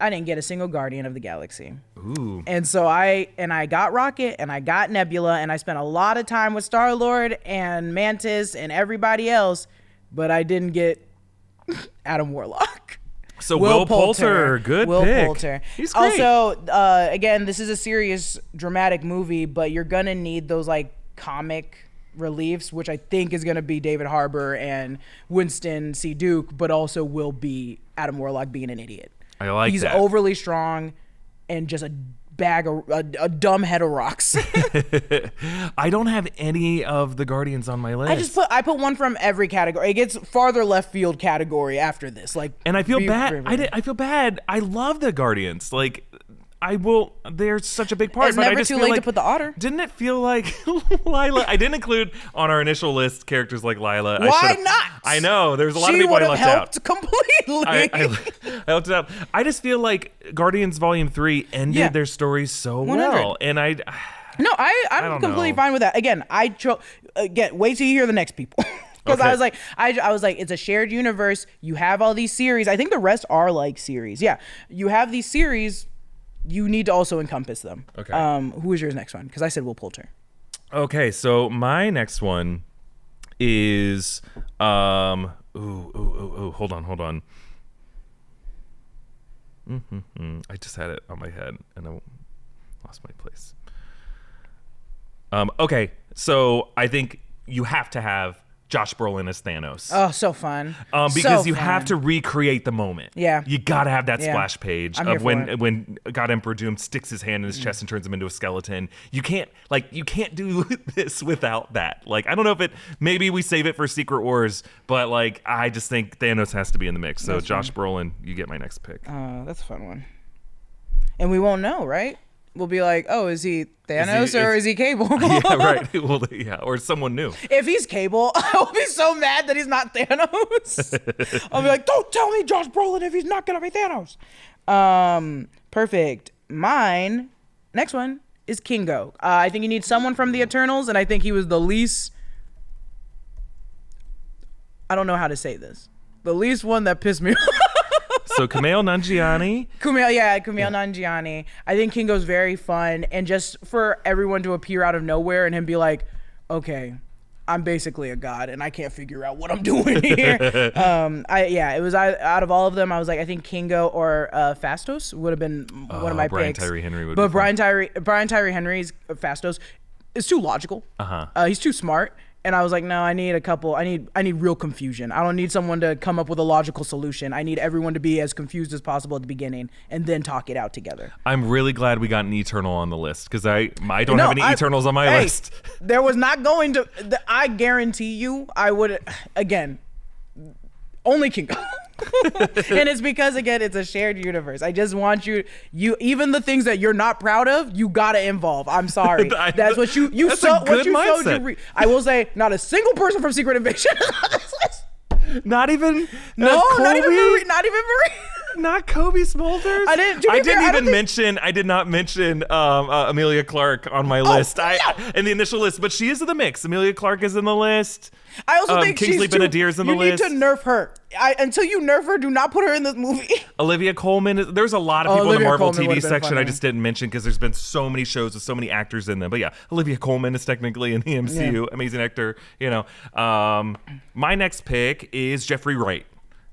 I didn't get a single Guardian of the Galaxy. Ooh. And so I got Rocket and I got Nebula and I spent a lot of time with Star-Lord and Mantis and everybody else, but I didn't get Adam Warlock. So Will Poulter, good Will pick. Poulter. He's great. Also, again, this is a serious, dramatic movie, but you're gonna need those like comic reliefs, which I think is gonna be David Harbour and Winston C. Duke, but also will be Adam Warlock being an idiot. I like He's that. overly strong and just a dumb head of rocks. I don't have any of the Guardians on my list. I put one from every category. It gets farther left field category after this. Like, and I feel bad. I feel bad. I love the Guardians. Like, they're such a big part. It's but never I just too feel late like, to put the otter. Didn't it feel like Lila? I didn't include on our initial list characters like Lila. Why not? I know. There's a lot of She people would I have left helped out. completely. I left it out. I just feel like Guardians Volume 3 ended their stories so 100. well. And No, I'm don't completely know. fine with that. Again, wait till you hear the next people. Because Okay. I was like, it's a shared universe. You have all these series. I think the rest are like series. Yeah. You have these series. You need to also encompass them. Okay. Who is yours next one? Because I said Will Poulter. Okay, so my next one is hold on. I just had it on my head and I lost my place. Okay, so I think you have to have Josh Brolin as Thanos. Oh, so fun. Because So you fun. have to recreate the moment. Yeah. You gotta have that Yeah. splash page I'm here of for it. when God Emperor Doom sticks his hand in his chest and turns him into a skeleton. You can't do this without that. Like, I don't know if maybe we save it for Secret Wars, but like I just think Thanos has to be in the mix. So That's Josh Brolin, you get my next pick. That's a fun one. And we won't know, right? We'll be like, oh, is he Thanos or is he Cable? Yeah, right. Well, yeah, or someone new. If he's Cable, I'll be so mad that he's not Thanos. I'll be like, don't tell me Josh Brolin if he's not gonna be Thanos. Perfect. Mine, next one is Kingo. I think you need someone from the Eternals, and I think he was the least. I don't know how to say this. The least one that pissed me off. So Kumail Nanjiani. Kumail Nanjiani. I think Kingo's very fun, and just for everyone to appear out of nowhere and him be like, okay, I'm basically a god and I can't figure out what I'm doing here. It was out of all of them, I was like, I think Kingo or Fastos would have been one of my Brian picks. Tyree Henry would but be fun. Brian Tyree Henry's Fastos is too logical. He's too smart. And I was like, no, I need real confusion. I don't need someone to come up with a logical solution. I need everyone to be as confused as possible at the beginning and then talk it out together. I'm really glad we got an Eternal on the list because I don't have any Eternals on my list. There was not going to. I guarantee you, I would again. Only Kingo. And it's because again, it's a shared universe. I just want you even the things that you're not proud of, you gotta involve. I'm sorry. That's what you that's saw. a good What you mindset. showed. I will say, not a single person from Secret Invasion is on this list. Not even No, Kobe? not even Marie. Not even Marie. Not Kobe Smulders. I did not mention Amelia Clark on my list. In the initial list, but she is in the mix. Amelia Clark is in the list. I also think Kingsley she's too, Benadir's in the list. You need to nerf her. Until you nerf her, do not put her in this movie. Olivia Colman. There's a lot of people in the Olivia Marvel Colman TV would've been section funny. I just didn't mention because there's been so many shows with so many actors in them. But yeah, Olivia Colman is technically in the MCU. Yeah. Amazing actor. You know, my next pick is Jeffrey Wright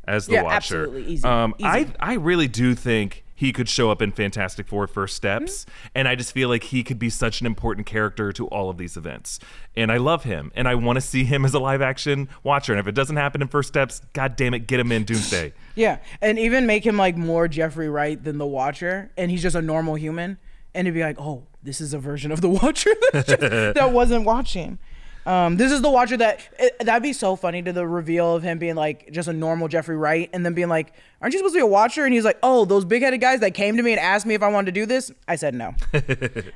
as the Watcher. Absolutely. Easy. I really do think he could show up in Fantastic Four First Steps, and I just feel like he could be such an important character to all of these events. And I love him, and I want to see him as a live-action Watcher. And if it doesn't happen in First Steps, God damn it, get him in Doomsday. Yeah, and even make him like more Jeffrey Wright than the Watcher, and he's just a normal human, and he'd be like, oh, this is a version of the Watcher that wasn't watching. This is the Watcher that'd be so funny to the reveal of him being like just a normal Jeffrey Wright and then being like, aren't you supposed to be a Watcher? And he's like, oh, those big-headed guys that came to me and asked me if I wanted to do this? I said no.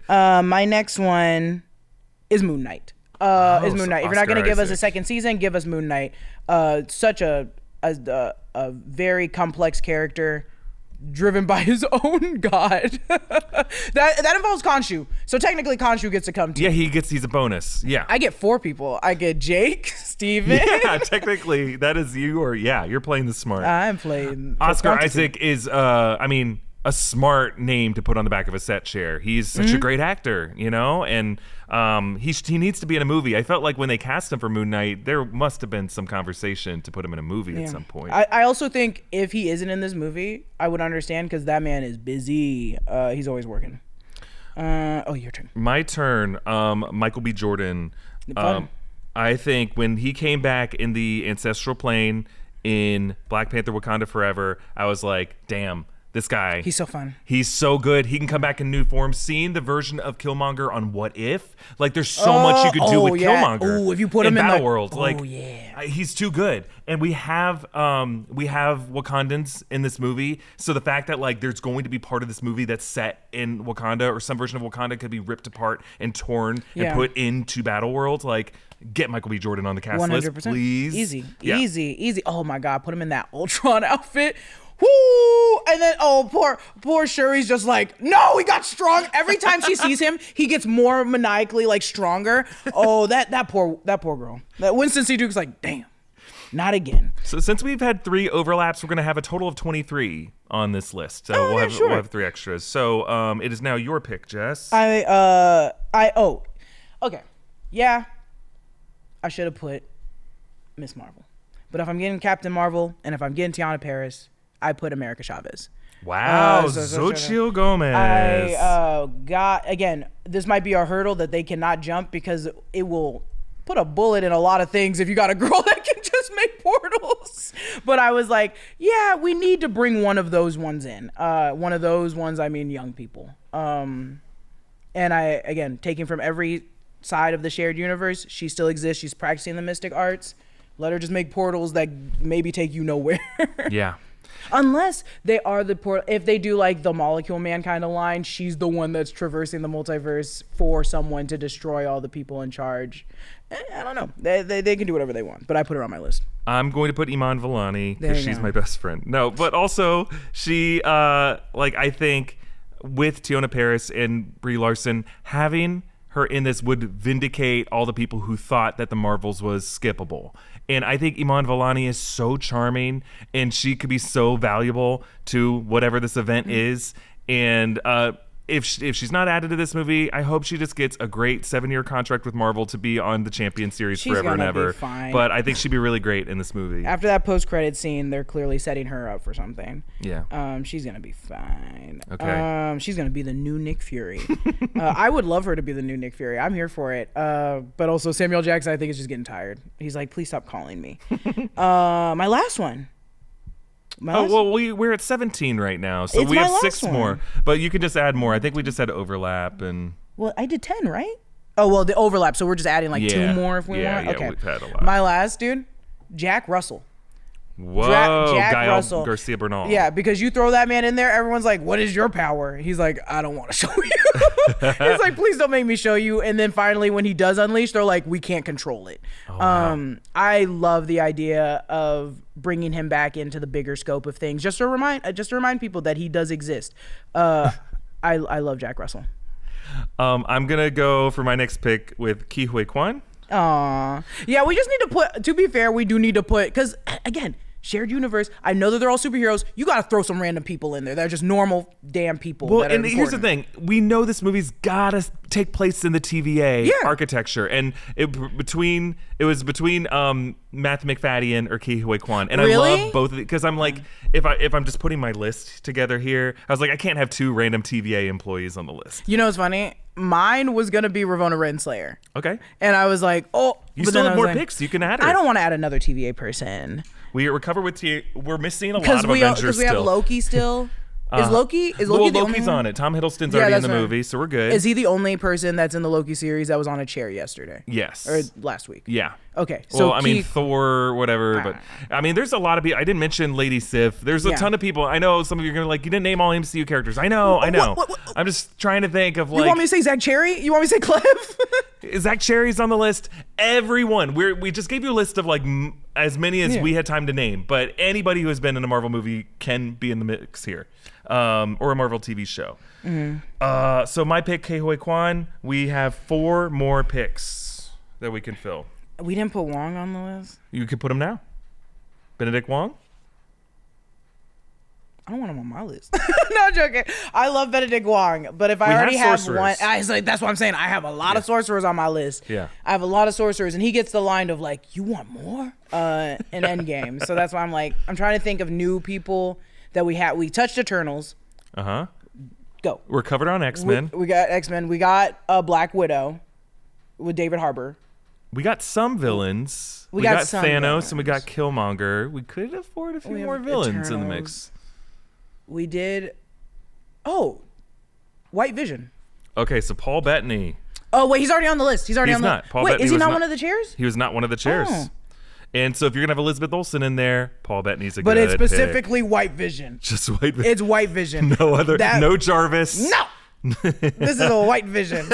My next one is Moon Knight. If you're not going to give us a second season, give us Moon Knight. Such a very complex character, driven by his own god. that involves Khonshu. So technically Khonshu gets to come too. Yeah, he's a bonus. Yeah. I get 4 people. I get Jake, Steven. Yeah, technically that is you, or you're playing the smart. I'm playing. Oscar Isaac is a smart name to put on the back of a set chair. He's such a great actor, you know, and he needs to be in a movie. I felt like when they cast him for Moon Knight, there must have been some conversation to put him in a movie at some point. I also think if he isn't in this movie, I would understand because that man is busy. He's always working. Your turn. My turn. Michael B. Jordan. I think when he came back in the ancestral plane in Black Panther: Wakanda Forever, I was like, damn. This guy. He's so fun. He's so good. He can come back in new form. Seeing the version of Killmonger on What If, like there's so much you could do with Killmonger. Oh, if you put him in Battle the World, he's too good. And we have Wakandans in this movie. So the fact that like there's going to be part of this movie that's set in Wakanda or some version of Wakanda could be ripped apart and torn and put into Battle World, like. Get Michael B. Jordan on the cast 100%. List, please. Easy. Oh my God, put him in that Ultron outfit. Whoo! And then poor Shuri's just like, no, he got strong. Every time she sees him, he gets more maniacally like stronger. Oh, that poor girl. That Winston C. Duke's like, damn, not again. So since we've had 3 overlaps, we're gonna have a total of 23 on this list. So we'll have 3 extras. So it is now your pick, Jess. Okay. Yeah. I should have put Miss Marvel. But if I'm getting Captain Marvel and if I'm getting Tiana Paris, I put America Chavez. Wow, Xochitl Gomez. Again, this might be a hurdle that they cannot jump because it will put a bullet in a lot of things if you got a girl that can just make portals. But I was like, yeah, we need to bring one of those ones in. One of those ones, I mean young people. And again, taking from every side of the shared universe, she still exists. She's practicing the mystic arts. Let her just make portals that maybe take you nowhere. Yeah. Unless they are the portal. If they do like the Molecule Man kind of line, she's the one that's traversing the multiverse for someone to destroy all the people in charge. I don't know. They can do whatever they want, but I put her on my list. I'm going to put Iman Vellani because she's my best friend. No, but also she, I think with Tiana Paris and Brie Larson, having her in this would vindicate all the people who thought that the Marvels was skippable. And I think Iman Vellani is so charming and she could be so valuable to whatever this event is. And if she's not added to this movie, I hope she just gets a great 7-year contract with Marvel to be on the Champion series forever and ever. But I think she'd be really great in this movie. After that post-credit scene, they're clearly setting her up for something. Yeah. She's gonna be fine. Okay. She's gonna be the new Nick Fury. I would love her to be the new Nick Fury. I'm here for it. But also Samuel Jackson, I think, is just getting tired. He's like, please stop calling me. My last one. We're at 17 right now, so we have 6 more. But you can just add more. I think we just had overlap and. Well, I did 10, right? Oh well, the overlap. So we're just adding 2 more if we want. Okay. We've had a lot. My last dude, Jack Russell. Whoa, Jack Gael Russell. Garcia Bernal. Yeah, because you throw that man in there, everyone's like, what is your power? He's like, I don't want to show you. He's like, please don't make me show you. And then finally, when he does unleash, they're like, we can't control it. Wow. I love the idea of bringing him back into the bigger scope of things, just to remind people that he does exist. I love Jack Russell. I'm going to go for my next pick with Ke Huy Quan. Aw. Yeah, we just need to put, to be fair, we do need to put, because again, shared universe. I know that they're all superheroes. You got to throw some random people in there. They're just normal damn people. Well, and here's the thing: we know this movie's got to take place in the TVA architecture, and it was between Matthew McFadden or Ke Huy Quan, and really? I love both of them because I'm like, if I'm just putting my list together here, I was like, I can't have 2 random TVA employees on the list. You know what's funny? Mine was gonna be Ravonna Renslayer. Okay. And I was like, oh, you still have more picks. You can add her. I don't want to add another TVA person. We're covered with we're missing a lot of Avengers because we have Loki still. Is Loki the only Loki's one? on it. Tom Hiddleston's already in the movie, so we're good. Is he the only person that's in the Loki series that was on a chair yesterday? Yes. Or last week? Yeah. Okay. So I mean, Thor, whatever. But I mean, there's a lot of people. I didn't mention Lady Sif. There's a ton of people. I know some of you are going to like, you didn't name all MCU characters. I know. What? I'm just trying to think of like. You want me to say Zach Cherry? You want me to say Clef? Zach Cherry's on the list. Everyone. We just gave you a list of like as many as we had time to name. But anybody who has been in a Marvel movie can be in the mix here. Or a Marvel TV show. Mm-hmm. So my pick, Ke Huy Quan. We have 4 more picks that we can fill. We didn't put Wong on the list? You could put him now. Benedict Wong? I don't want him on my list. No, I'm joking. I love Benedict Wong, but if I already have one, that's what I'm saying. I have a lot of sorcerers on my list. Yeah. I have a lot of sorcerers, and he gets the line of like, "You want more?" In Endgame. So that's why I'm trying to think of new people that we had. We touched Eternals. Go. We're covered on X-Men. We got X-Men. We got Black Widow with David Harbour. We got some villains. We got Thanos villains. And we got Killmonger. We could afford a few more villains Eternals. in the mix. We did. White Vision. Okay, so Paul Bettany. Oh wait, he's already on the list. He's not. Paul Wait, Bettany is he was not one of the chairs? He was not one of the chairs. Oh. And so if you're gonna have Elizabeth Olsen in there, Paul Bettany's a good But it's pick. specifically White Vision. Just White Vision. It's White Vision. No Jarvis. No. This is a White Vision.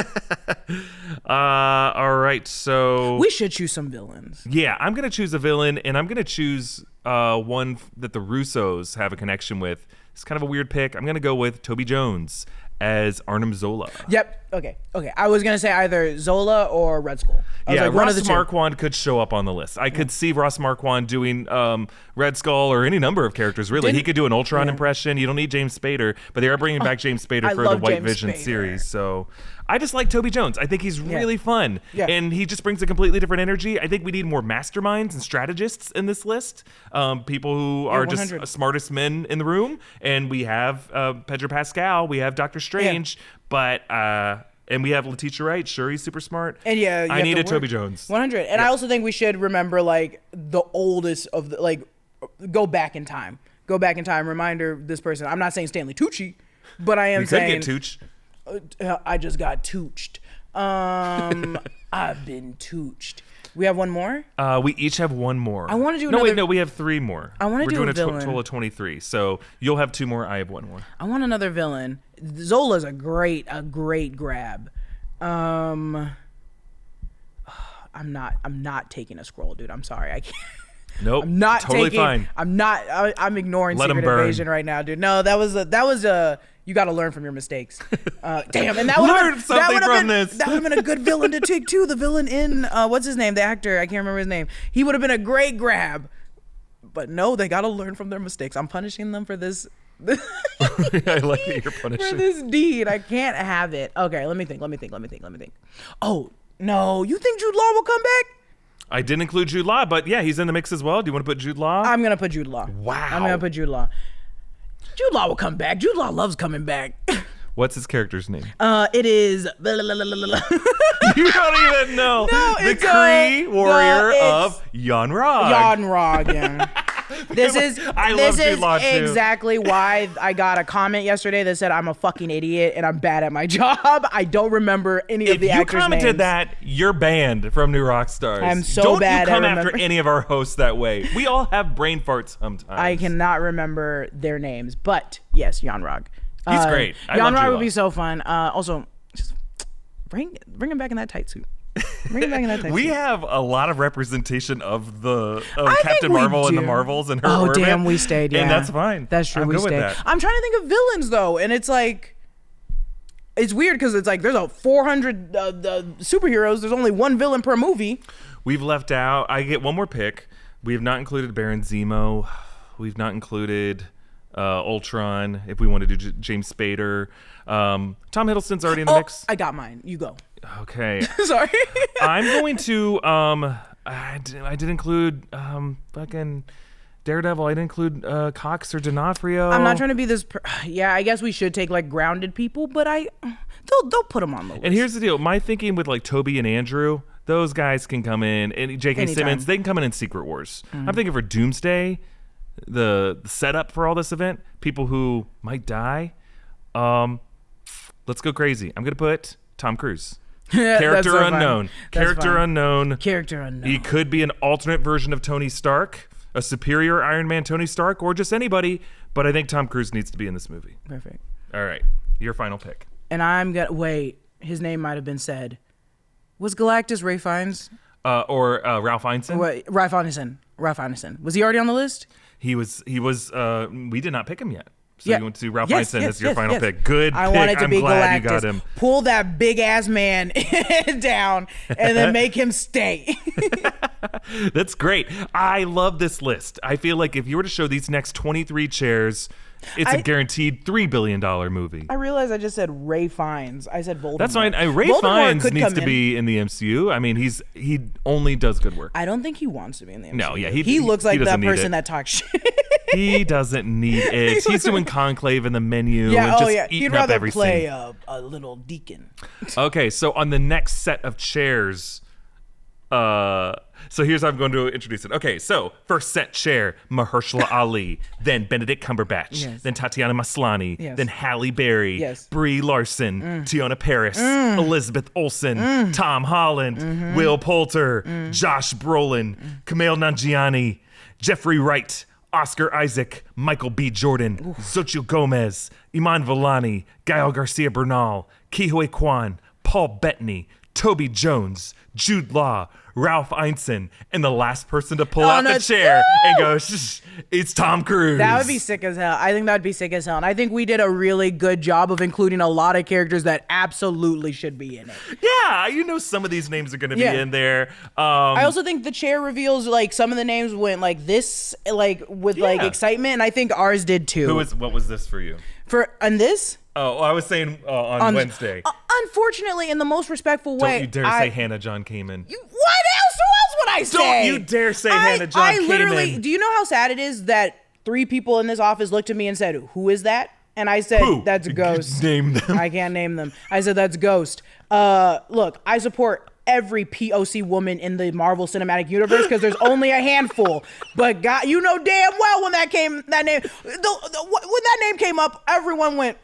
All right, so we should choose some villains. Yeah, I'm gonna choose a villain, and I'm gonna choose one that the Russos have a connection with. It's kind of a weird pick. I'm gonna go with Toby Jones as Arnim Zola. Yep. Okay. I was gonna say either Zola or Red Skull. Yeah, Ross Marquand could show up on the list. I could see Ross Marquand doing Red Skull or any number of characters, really. He could do an Ultron impression. You don't need James Spader, but they are bringing back James Spader for the White Vision series. So I just like Toby Jones. I think he's really fun. Yeah. And he just brings a completely different energy. I think we need more masterminds and strategists in this list. People who are 100. just smartest men in the room. And we have Pedro Pascal. We have Doctor Strange. But... and we have Letitia Wright. Sure, he's super smart. And I need a Toby Jones. 100. And I also think we should remember like the oldest of the, like, go back in time. Reminder this person. I'm not saying Stanley Tucci, but I am saying. You could get Tooch. I just got tooched. I've been tooched. We have one more? We each have one more. I want to do another. No, we have three more. I want to do a villain. We're doing a total of 23. So you'll have two more. I have one more. I want another villain. Zola's a great grab. I'm not taking a scroll, dude. I'm sorry. I can't. Nope. I'm not totally taking. Fine. I'm ignoring Let Secret Invasion right now, dude. No, that was a. You got to learn from your mistakes. Damn, and that would have been a good villain to take too. The villain in what's his name? The actor, I can't remember his name. He would have been a great grab. But no, they got to learn from their mistakes. I'm punishing them for this. I like that you're punishing for this deed. I can't have it. Okay, let me think. Oh no, you think Jude Law will come back? I didn't include Jude Law, but yeah, he's in the mix as well. Do you want to put Jude Law? I'm gonna put Jude Law. Wow. I'm gonna put Jude Law. Jude Law will come back. Jude Law loves coming back. What's his character's name? It is. You don't even know. No, the Kree warrior of Yon-Rogg. Yon-Rogg, yeah. This is exactly why I got a comment yesterday that said I'm a fucking idiot and I'm bad at my job. I don't remember any of the actors' names. If you commented that, you're banned from New Rockstars. I'm so bad at Don't you come after any of our hosts that way. We all have brain farts sometimes. I cannot remember their names, but yes, Yon-Rogg. He's great. Yon-Rogg would be so fun. Also, just bring him back in that tight suit. We have a lot of representation of Captain Marvel and the Marvels and her orbit. Oh, damn, we stayed, yeah. And that's fine. That's true, we stayed. I'm trying to think of villains, though, and it's like, it's weird because it's like there's a 400 superheroes. There's only one villain per movie. We've left out, I get one more pick. We have not included Baron Zemo. We've not included Ultron, if we want to do James Spader. Tom Hiddleston's already in the mix. I got mine. You go. Okay. Sorry. I'm going to I did include fucking Daredevil. I didn't include Cox or D'Onofrio. I'm not trying to be this yeah, I guess we should take like grounded people, but they'll put them on the list. And here's the deal. My thinking with like Toby and Andrew, those guys can come in, and J.K. Simmons, they can come in Secret Wars. I'm thinking for Doomsday, the setup for all this event, people who might die. Let's go crazy. I'm going to put Tom Cruise. Character unknown. Character unknown. He could be an alternate version of Tony Stark, a superior Iron Man Tony Stark, or just anybody, but I think Tom Cruise needs to be in this movie. Perfect. All right. Your final pick. And I'm going to... Wait. His name might have been said. Was Galactus Ray Fiennes? Or Ralph Ineson? Ralph Ineson. Was he already on the list? He was. We did not pick him yet. So you went to Ralph Ineson as your final pick. Good pick. I want it to I'm be glad Galactus. you got him. Pull that big ass man down and then make him stay. That's great. I love this list. I feel like if you were to show these next 23 chairs, it's a guaranteed $3 billion movie. I realized I just said Ray Fiennes. I said Voldemort. That's fine. Ray Voldemort Fiennes needs to be in the MCU. I mean, he only does good work. I don't think he wants to be in the MCU. No, yeah, he looks like that need person it. that talks shit. He doesn't need it. He's doing Conclave in the menu Yeah, and just He'd eating up rather every play scene. a little deacon. Okay, so on the next set of chairs, so here's how I'm going to introduce it. Okay, so first set chair, Mahershala Ali, then Benedict Cumberbatch, Yes. then Tatiana Maslany, Yes. then Halle Berry, Yes. Brie Larson, Tiona Paris, Elizabeth Olsen, Tom Holland, Will Poulter, Josh Brolin, Kumail Nanjiani, Jeffrey Wright, Oscar Isaac, Michael B. Jordan, Xochitl Gomez, Iman Vellani, Gael Garcia Bernal, Ke Kwan, Paul Bettany, Toby Jones, Jude Law, Ralph Ineson, and the last person to pull out the chair and go, shh, it's Tom Cruise. That would be sick as hell. I think that would be sick as hell. And I think we did a really good job of including a lot of characters that absolutely should be in it. Yeah, some of these names are going to be in there. I also think the chair reveals, like, some of the names went like this, like, with like excitement. And I think ours did too. What was this for you? And this? Oh, I was saying on Wednesday. Unfortunately, in the most respectful way. Don't you dare say Hannah John Kamen. What else? Who else would I say? Don't you dare say Hannah John Kamen. Literally, do you know how sad it is that 3 people in this office looked at me and said, "Who is that?" And I said, Who? "That's Ghost." Name them. I can't name them. I said, "That's Ghost." Look, I support every POC woman in the Marvel Cinematic Universe because there's only a handful. But God, you know damn well when that name came up, everyone went.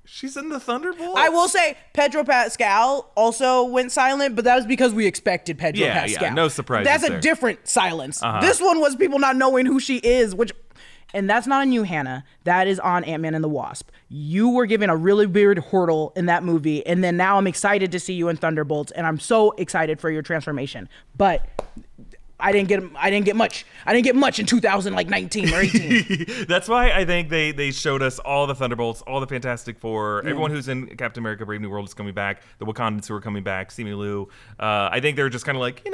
She's in the Thunderbolts? I will say Pedro Pascal also went silent, but that was because we expected Pedro Pascal. Yeah, no surprise. That's a different silence. This one was people not knowing who she is, and that's not on you, Hannah. That is on Ant-Man and the Wasp. You were given a really weird hurdle in that movie, and then now I'm excited to see you in Thunderbolts, and I'm so excited for your transformation. But I didn't get much. I didn't get much in 2019 or 18. That's why I think they showed us all the Thunderbolts, all the Fantastic Four, everyone who's in Captain America: Brave New World is coming back, the Wakandans who are coming back, Simu Liu. I think they're just kind of like,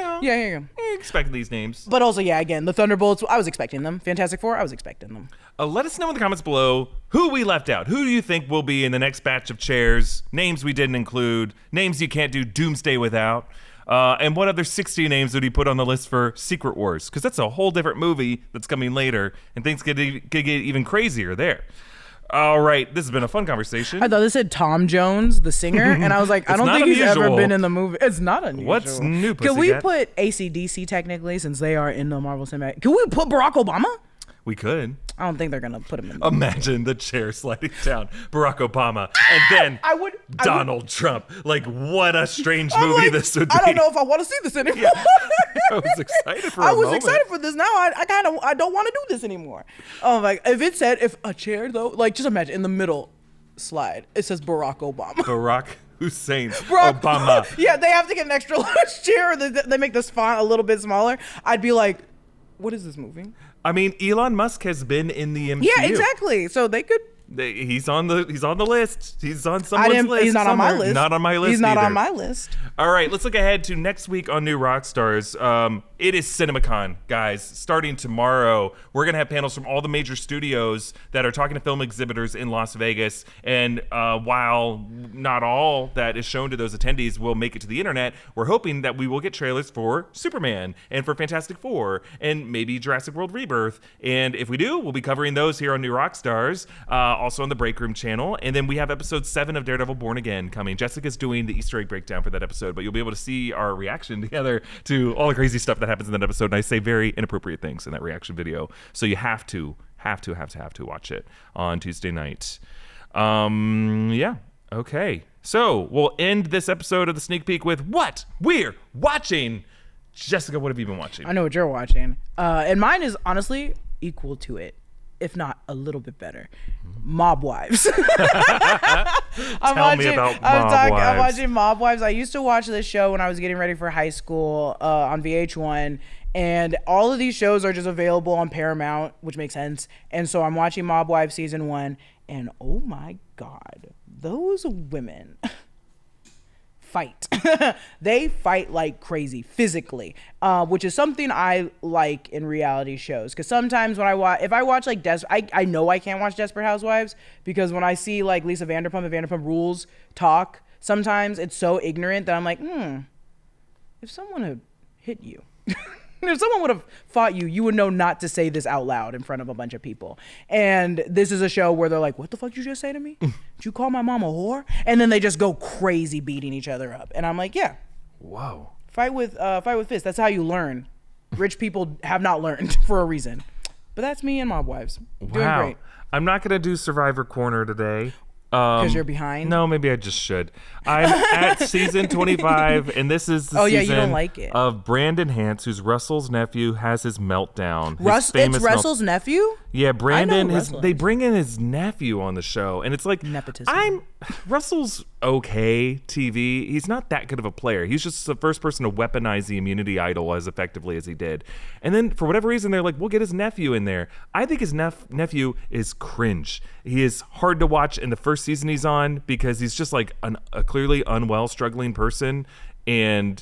expecting these names. But also, again, the Thunderbolts, I was expecting them. Fantastic Four, I was expecting them. Let us know in the comments below who we left out. Who do you think will be in the next batch of chairs? Names we didn't include, names you can't do Doomsday without. And what other 60 names would he put on the list for Secret Wars? Because that's a whole different movie that's coming later, and things could get even crazier there. All right, this has been a fun conversation. I thought this said Tom Jones, the singer, and I was like, I don't think he's ever been in the movie. It's not unusual. What's new, Can we put AC/DC technically, since they are in the Marvel Cinematic? Can we put Barack Obama? We could. I don't think they're gonna put him in. Imagine the chair sliding down, Barack Obama, and then Donald Trump. Like, what a strange movie this would be. I don't know if I want to see this anymore. Yeah. I was excited for. I was excited for this. Now I don't want to do this anymore. Oh my! If a chair though, like just imagine in the middle slide, it says Barack Obama. Barack Hussein Obama. Yeah, they have to get an extra large chair. Or they make this font a little bit smaller. I'd be like, what is this movie? I mean, Elon Musk has been in the MCU. Yeah, exactly. So they could. He's on the list. He's on someone's list. He's not somewhere. on my list. Not on my list. He's not either. on my list. All right, let's look ahead to next week on New Rockstars. It is CinemaCon, guys. Starting tomorrow, we're gonna have panels from all the major studios that are talking to film exhibitors in Las Vegas. And while not all that is shown to those attendees will make it to the internet, we're hoping that we will get trailers for Superman and for Fantastic Four and maybe Jurassic World Rebirth. And if we do, we'll be covering those here on New Rockstars. Also on the Break Room channel. And then we have episode 7 of Daredevil Born Again coming. Jessica's doing the Easter egg breakdown for that episode, but you'll be able to see our reaction together to all the crazy stuff that happens in that episode. And I say very inappropriate things in that reaction video. So you have to watch it on Tuesday night. Yeah. Okay. So we'll end this episode of the Sneak Peek with what we're watching. Jessica, what have you been watching? I know what you're watching. And mine is honestly equal to it. if not a little bit better. Mob Wives. Tell me about Mob Wives. I'm watching Mob Wives. I used to watch this show when I was getting ready for high school on VH1. And all of these shows are just available on Paramount, which makes sense. And so I'm watching Mob Wives season 1. And oh my God, those women fight. They fight like crazy physically, which is something I like in reality shows. Because sometimes when if I watch like I know I can't watch Desperate Housewives because when I see like Lisa Vanderpump and Vanderpump Rules talk, sometimes it's so ignorant that I'm like, if someone had hit you. If someone would have fought you, you would know not to say this out loud in front of a bunch of people. And this is a show where they're like, what the fuck did you just say to me? Did you call my mom a whore? And then they just go crazy beating each other up. And I'm like, yeah. Whoa. Fight with fists. That's how you learn. Rich people have not learned for a reason. But that's me and Mob Wives. Doing great. I'm not going to do Survivor Corner today. Because you're behind? No, maybe I just should. I'm at season 25, and this is the season you don't like it. of Brandon Hance, who's Russell's nephew, has his meltdown. It's Russell's nephew? Yeah, Brandon. Russell They bring in his nephew on the show, and it's like nepotism. Russell's okay TV. He's not that good of a player. He's just the first person to weaponize the immunity idol as effectively as he did. And then for whatever reason, they're like, we'll get his nephew in there. I think his nephew is cringe. He is hard to watch in the first season he's on because he's just like a clearly unwell, struggling person. And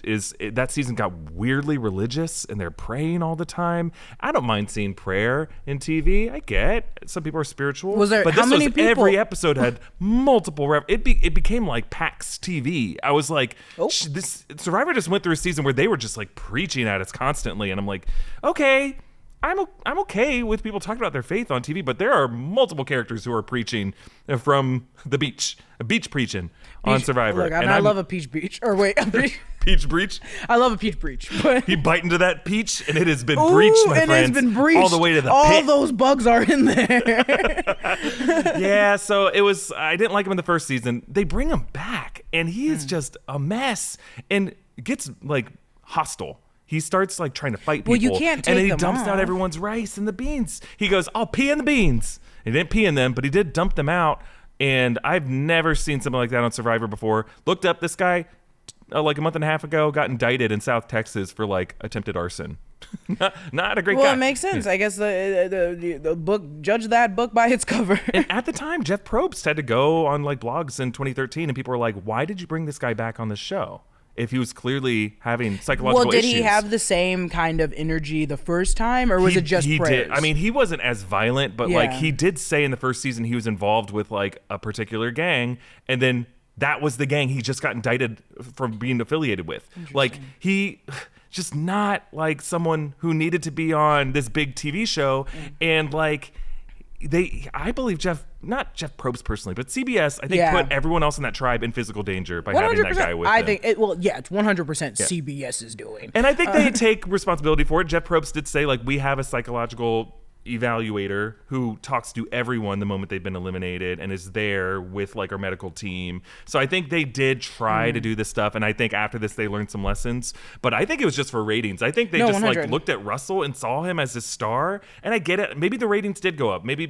that season got weirdly religious and they're praying all the time. I don't mind seeing prayer in TV. I get some people are spiritual. But how many people? Every episode had multiple it became like PAX TV. I was like, this Survivor just went through a season where they were just like preaching at us constantly, and I'm like, okay. I'm okay with people talking about their faith on TV, but there are multiple characters who are preaching from the beach preaching on Survivor. Look, I love a peach breach. Or wait, peach breach? I love a peach breach. But you bite into that peach, and it has been breached, my friends. It's been breached. All the way to the all pit. Those bugs are in there. Yeah, so I didn't like him in the first season. They bring him back, and he is just a mess, and gets like hostile. He starts like trying to fight people. Well, you can't take and then he them dumps off. out everyone's rice and the beans. He goes, I'll pee in the beans. He didn't pee in them, but he did dump them out. And I've never seen something like that on Survivor before. Looked up this guy like a month and a half ago, got indicted in South Texas for like attempted arson. Not a great guy. Well, it makes sense. I guess the book, judge that book by its cover. And at the time, Jeff Probst had to go on like blogs in 2013, and people were like, why did you bring this guy back on the show? If he was clearly having psychological issues. Well, did he have the same kind of energy the first time, or was it just prayers? Did. I mean, he wasn't as violent, but like he did say in the first season he was involved with like a particular gang, and then that was the gang he just got indicted for being affiliated with. Like he just not like someone who needed to be on this big TV show, and like I believe not Jeff Probst personally, but CBS, I think put everyone else in that tribe in physical danger by having that guy with them. I think it's 100% CBS is doing. And I think they take responsibility for it. Jeff Probst did say, like, we have a psychological evaluator who talks to everyone the moment they've been eliminated and is there with like our medical team. So I think they did try to do this stuff, and I think after this they learned some lessons, but I think it was just for ratings. I think they just 100. like looked at Russell and saw him as a star, and I get it. Maybe the ratings did go up. Maybe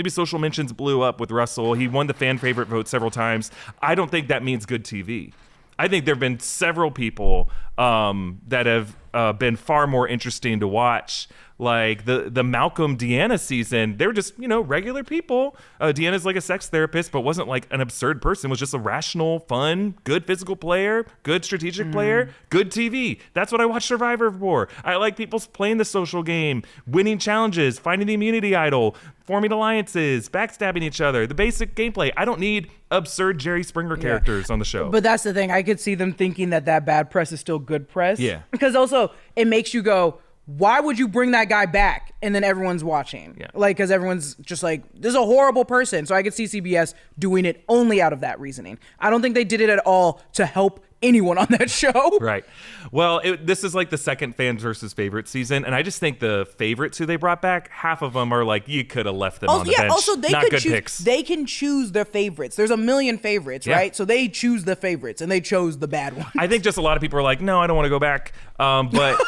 social mentions blew up with Russell. He won the fan favorite vote several times. I don't think that means good TV. I think there have been several people that have been far more interesting to watch. Like the Malcolm Deanna season, they were just, regular people. Deanna's like a sex therapist, but wasn't like an absurd person. Was just a rational, fun, good physical player, good strategic player, good TV. That's what I watch Survivor for. I like people playing the social game, winning challenges, finding the immunity idol, forming alliances, backstabbing each other, the basic gameplay. I don't need absurd Jerry Springer characters on the show. But that's the thing. I could see them thinking that bad press is still good press. Yeah. Because also it makes you go, why would you bring that guy back? And then everyone's watching. Yeah. Like, because everyone's just like, this is a horrible person. So I could see CBS doing it only out of that reasoning. I don't think they did it at all to help anyone on that show. Right. Well, this is like the second fans versus favorites season, and I just think the favorites who they brought back, half of them are like, you could have left them on the bench. Also they Not could good choose. picks. They can choose their favorites. There's a million favorites, right? So they choose the favorites, and they chose the bad one. I think just a lot of people are like, no, I don't want to go back. But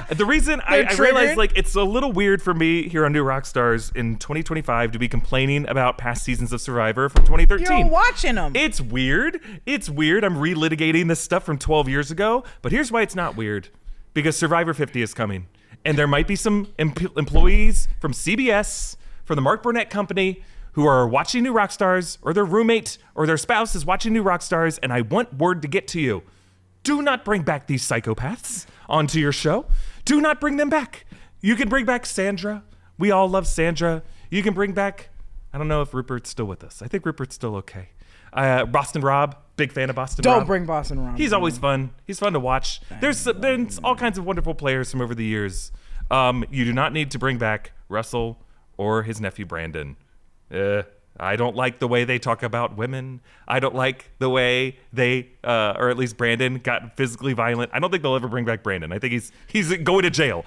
The reason I realize like it's a little weird for me here on New Rockstars in 2025 to be complaining about past seasons of Survivor from 2013. You're watching them. It's weird. It's weird. I'm relitigating this stuff from 12 years ago. But here's why it's not weird. Because Survivor 50 is coming. And there might be some employees from CBS, from the Mark Burnett Company, who are watching New Rockstars, or their roommate or their spouse is watching New Rockstars, and I want word to get to you. Do not bring back these psychopaths onto your show. Do not bring them back. You can bring back Sandra. We all love Sandra. You can bring back, I don't know if Rupert's still with us. I think Rupert's still okay. Boston Rob, big fan of Boston Rob. Don't bring Boston Rob. He's always fun. He's fun to watch. There's all kinds of wonderful players from over the years. You do not need to bring back Russell or his nephew Brandon. I don't like the way they talk about women. I don't like the way they, or at least Brandon, got physically violent. I don't think they'll ever bring back Brandon. I think he's going to jail.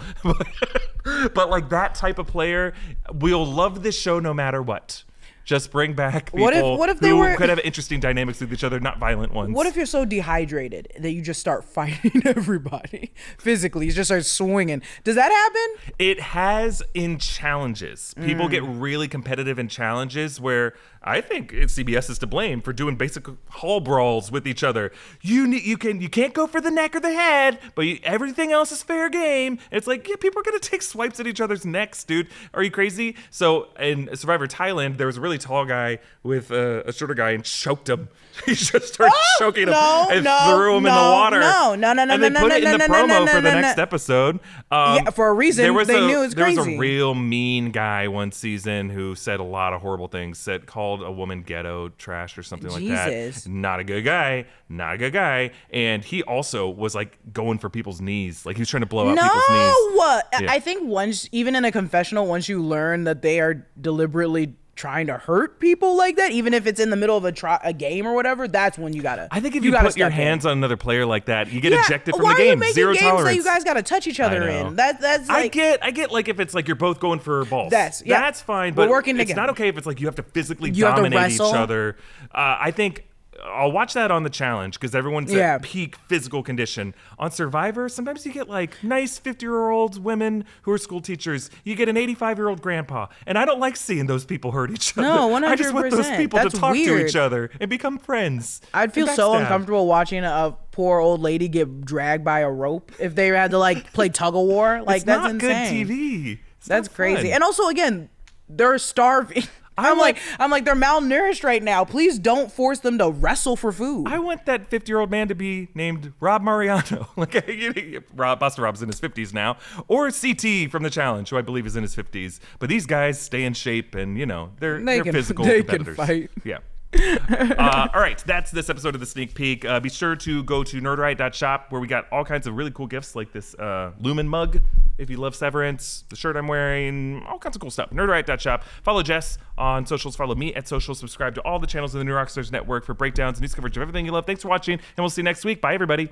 But like that type of player, we'll love this show no matter what. Just bring back people what if who could have interesting dynamics with each other, not violent ones. What if you're so dehydrated that you just start fighting everybody physically? You just start swinging. Does that happen? It has in challenges. People get really competitive in challenges where I think CBS is to blame for doing basic hall brawls with each other. You can't go for the neck or the head, but everything else is fair game. It's like, yeah, people are gonna take swipes at each other's necks, dude. Are you crazy? So in Survivor Thailand, there was a really tall guy with a shorter guy and choked him. He just started choking him and threw him in the water. No. And they put it in the promo for the next episode. Yeah, for a reason. They knew it was crazy. There was a real mean guy one season who said a lot of horrible things. Called a woman ghetto trash or something like that. Not a good guy. And he also was like going for people's knees. Like he was trying to blow out people's knees. Yeah. I think once, even in a confessional, once you learn that they are deliberately trying to hurt people like that, even if it's in the middle of a game or whatever, that's when you gotta. I think if you put your hands on another player like that, you get ejected from the game. Zero games tolerance. That you guys gotta touch each other in. That's like, I get like if it's like you're both going for balls. That's fine, but working it's together. not okay if it's like you have to physically dominate each other. I think I'll watch that on the challenge because everyone's at peak physical condition. On Survivor, sometimes you get like nice 50-year-old women who are school teachers. You get an 85-year-old grandpa. And I don't like seeing those people hurt each other. No, 100%. I just want those people to talk to each other and become friends. I'd feel so uncomfortable watching a poor old lady get dragged by a rope if they had to like play tug of war. Like, that's insane. It's not good TV. That's crazy. And also, again, they're starving. I'm like they're malnourished right now. Please don't force them to wrestle for food. I want that 50-year-old man to be named Rob Mariano. Boston Rob's in his 50s now, or CT from the challenge, who I believe is in his 50s. But these guys stay in shape, and they're physical competitors. Can fight. Yeah. All right, that's this episode of the Sneak Peek. Be sure to go to nerdright.shop where we got all kinds of really cool gifts like this Lumen mug if you love Severance, the shirt I'm wearing, all kinds of cool stuff. nerdright.shop. Follow Jess on socials. Follow me at socials. Subscribe to all the channels in the New Rockstars Network for breakdowns and news coverage of everything you love. Thanks for watching, and we'll see you next week. Bye, everybody.